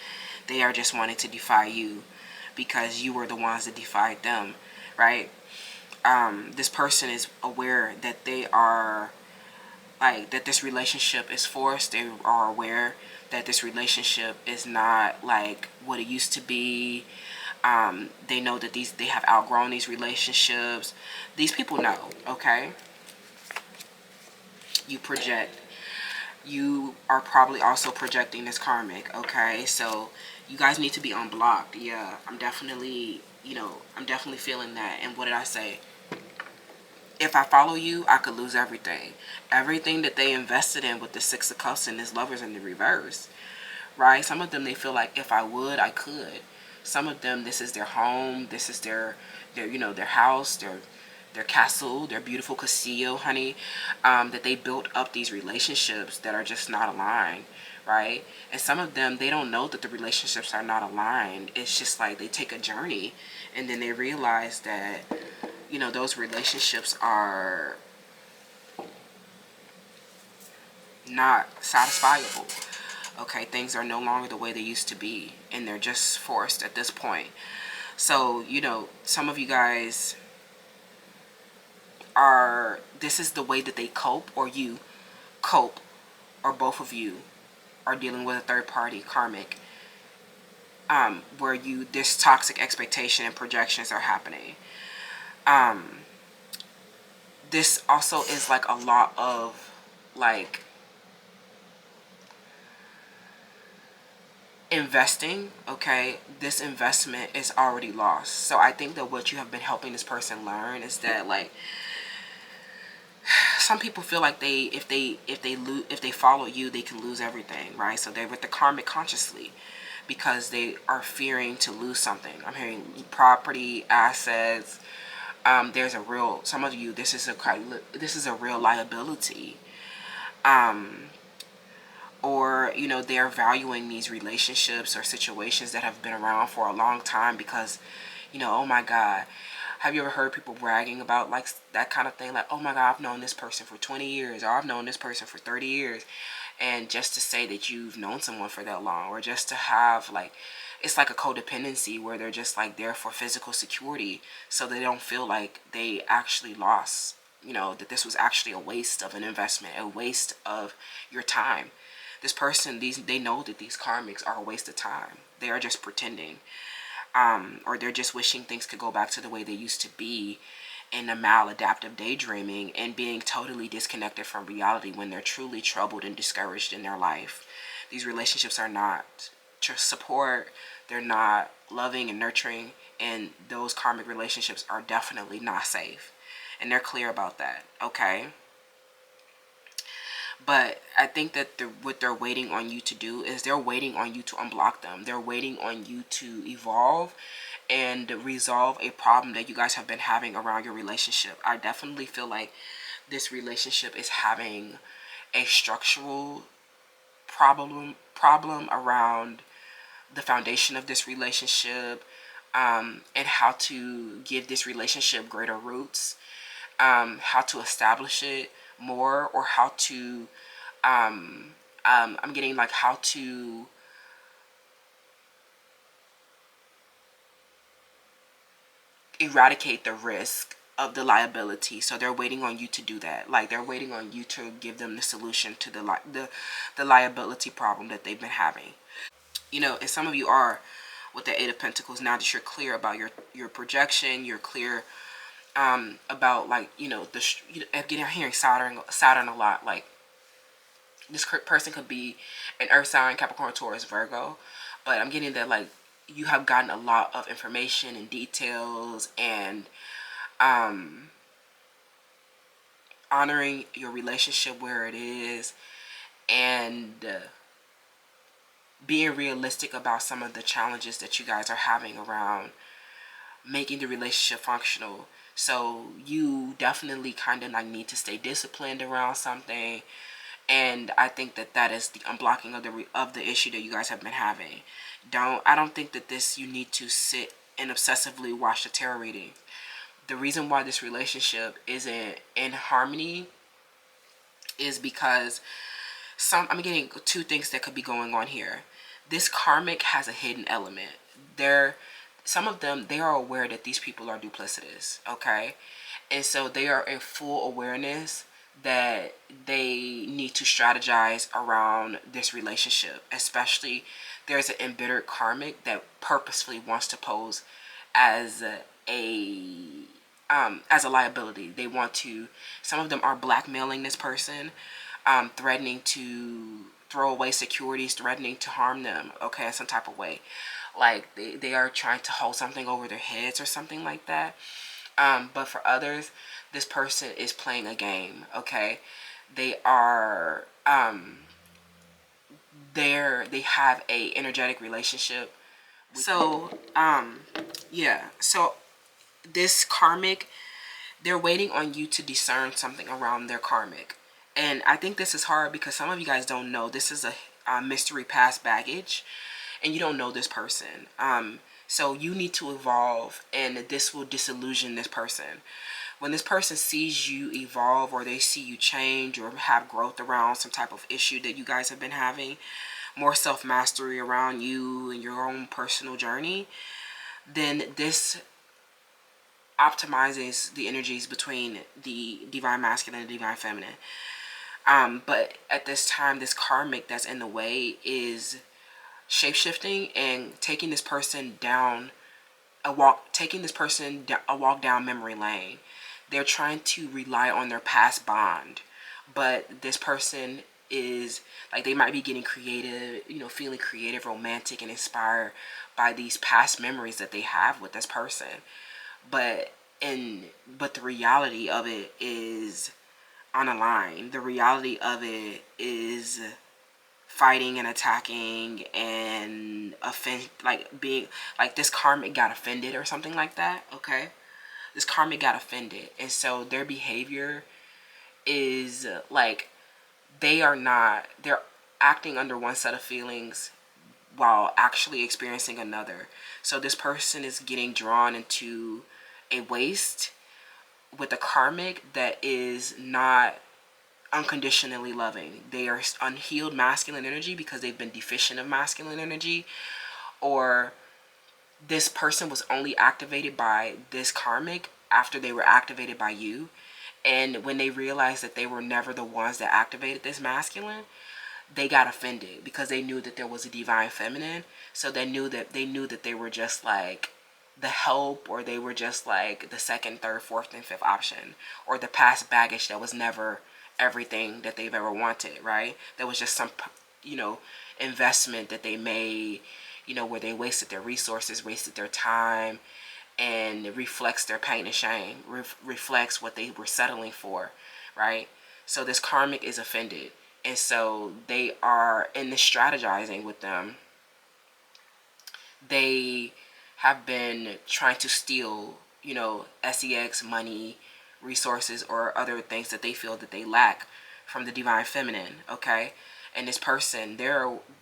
they are just wanting to defy you because you were the ones that defied them, right? This person is aware that they are like, that this relationship is forced. They are aware that this relationship is not like what it used to be. They know that they have outgrown these relationships. These people know, okay? You project. You are probably also projecting this karmic, okay? So you guys need to be unblocked. Yeah, I'm definitely, you know, I'm definitely feeling that. And what did I say? If I follow you, I could lose everything. Everything that they invested in with the Six of Cups and this Lovers in the reverse, right? Some of them, they feel like if I would, I could. Some of them, this is their home. This is their you know, their house, their castle, their beautiful castillo, honey, that they built up these relationships that are just not aligned, right? And some of them, they don't know that the relationships are not aligned. It's just like they take a journey and then they realize that, you know, those relationships are not satisfiable. Okay, things are no longer the way they used to be, and they're just forced at this point. So, you know, some of you guys are, this is the way that they cope, or you cope, or both of you are dealing with a third party karmic, where you, this toxic expectation and projections are happening. This also is like a lot of like investing. Okay, this investment is already lost. So I think that what you have been helping this person learn is that, like, some people feel like if they follow you, they can lose everything, right? So they're with the karmic consciously because they are fearing to lose something. I'm hearing property, assets. There's a real, some of you, this is a real liability. Or, you know, they're valuing these relationships or situations that have been around for a long time because, you know, oh my God, have you ever heard people bragging about like that kind of thing? Like, oh my God, I've known this person for 20 years, or I've known this person for 30 years. And just to say that you've known someone for that long, or just to have like, it's like a codependency where they're just like there for physical security, so they don't feel like they actually lost, you know, that this was actually a waste of an investment, a waste of your time. This person, they know that these karmics are a waste of time. They are just pretending. Or they're just wishing things could go back to the way they used to be, in a maladaptive daydreaming and being totally disconnected from reality when they're truly troubled and discouraged in their life. These relationships are not support, they're not loving and nurturing, and those karmic relationships are definitely not safe. And they're clear about that, okay? But I think that what they're waiting on you to do is they're waiting on you to unblock them. They're waiting on you to evolve and resolve a problem that you guys have been having around your relationship. I definitely feel like this relationship is having a structural problem around the foundation of this relationship, and how to give this relationship greater roots, how to establish it more, or how to I'm getting like how to eradicate the risk of the liability. So they're waiting on you to do that. Like, they're waiting on you to give them the solution to the liability problem that they've been having. You know, and some of you are with the Eight of Pentacles. Now that you're clear about your projection, you're clear about, like, you know, again, I'm hearing Saturn a lot. Like, this person could be an earth sign, Capricorn, Taurus, Virgo, but I'm getting that, like, you have gotten a lot of information and details, and honoring your relationship where it is, and being realistic about some of the challenges that you guys are having around making the relationship functional. So you definitely kind of like need to stay disciplined around something. And I think that that is the unblocking of the issue that you guys have been having. I don't think that you need to sit and obsessively watch the tarot reading. The reason why this relationship isn't in harmony is because I'm getting two things that could be going on here. This karmic has a hidden element. Some of them, they are aware that these people are duplicitous, okay? And so they are in full awareness that they need to strategize around this relationship. Especially, there's an embittered karmic that purposefully wants to pose as a liability. They want to, some of them are blackmailing this person, threatening to throw away securities, threatening to harm them, okay, in some type of way. Like, they are trying to hold something over their heads or something like that. But for others, this person is playing a game, okay? They are, they have a energetic relationship. So, yeah. So, this karmic, they're waiting on you to discern something around their karmic. And I think this is hard because some of you guys don't know. This is a mystery past baggage, and you don't know this person. So you need to evolve, and this will disillusion this person. When this person sees you evolve, or they see you change or have growth around some type of issue that you guys have been having, more self-mastery around you and your own personal journey, then this optimizes the energies between the divine masculine and divine feminine. But at this time, this karmic that's in the way is shape-shifting and taking this person down a walk down memory lane. They're trying to rely on their past bond, but this person is like, they might be getting creative, feeling creative, romantic, and inspired by these past memories that they have with this person. But the reality of it is unaligned. The reality of it is fighting and attacking and being like, this karmic got offended or something like that. Okay, this karmic got offended, and so their behavior is like, they're acting under one set of feelings while actually experiencing another. So this person is getting drawn into a waste with a karmic that is not unconditionally loving. They are unhealed masculine energy because they've been deficient of masculine energy, or this person was only activated by this karmic after they were activated by you. And when they realized that they were never the ones that activated this masculine, they got offended because they knew that there was a divine feminine. So they knew that they were just like the help, or they were just like the second, third, fourth, and fifth option, or the past baggage that was never everything that they've ever wanted, right? That was just some, investment that they made, where they wasted their resources, wasted their time, and it reflects their pain and shame, reflects what they were settling for, right? So this karmic is offended, and so they are in the strategizing with them. They have been trying to steal, sex, money, resources, or other things that they feel that they lack from the divine feminine. Okay, and this person,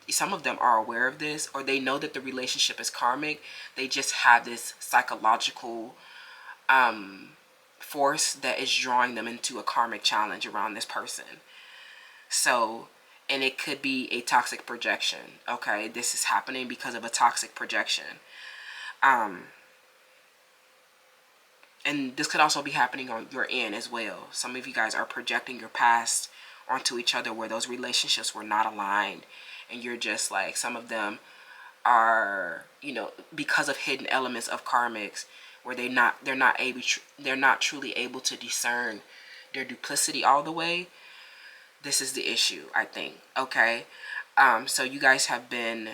some of them are aware of this, or they know that the relationship is karmic. They just have this psychological force that is drawing them into a karmic challenge around this person. So, and it could be a toxic projection. Okay, this is happening because of a toxic projection. And this could also be happening on your end as well. Some of you guys are projecting your past onto each other where those relationships were not aligned. And you're just like, some of them are, because of hidden elements of karmics, where they're not truly able to discern their duplicity all the way. This is the issue, I think. Okay. So you guys have been,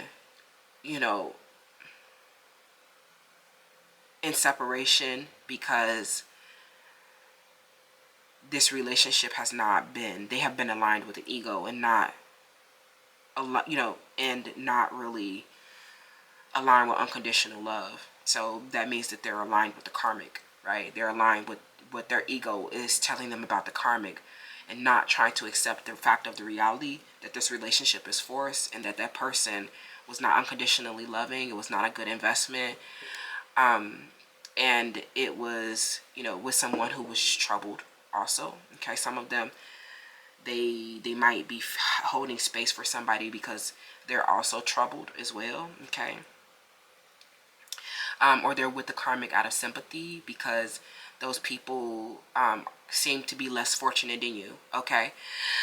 in separation because this relationship has not been, they have been aligned with the ego and not and not really aligned with unconditional love. So that means that they're aligned with the karmic, right? They're aligned with what their ego is telling them about the karmic, and not trying to accept the fact of the reality that this relationship is forced, and that person was not unconditionally loving. It was not a good investment. And it was, with someone who was troubled also. Okay, some of them, they might be holding space for somebody because they're also troubled as well. Okay, or they're with the karmic out of sympathy because those people seem to be less fortunate than you. Okay,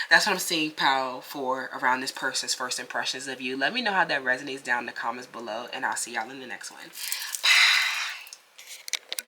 that's what I'm seeing, pal, for around this person's first impressions of you. Let me know how that resonates down in the comments below, and I'll see y'all in the next one.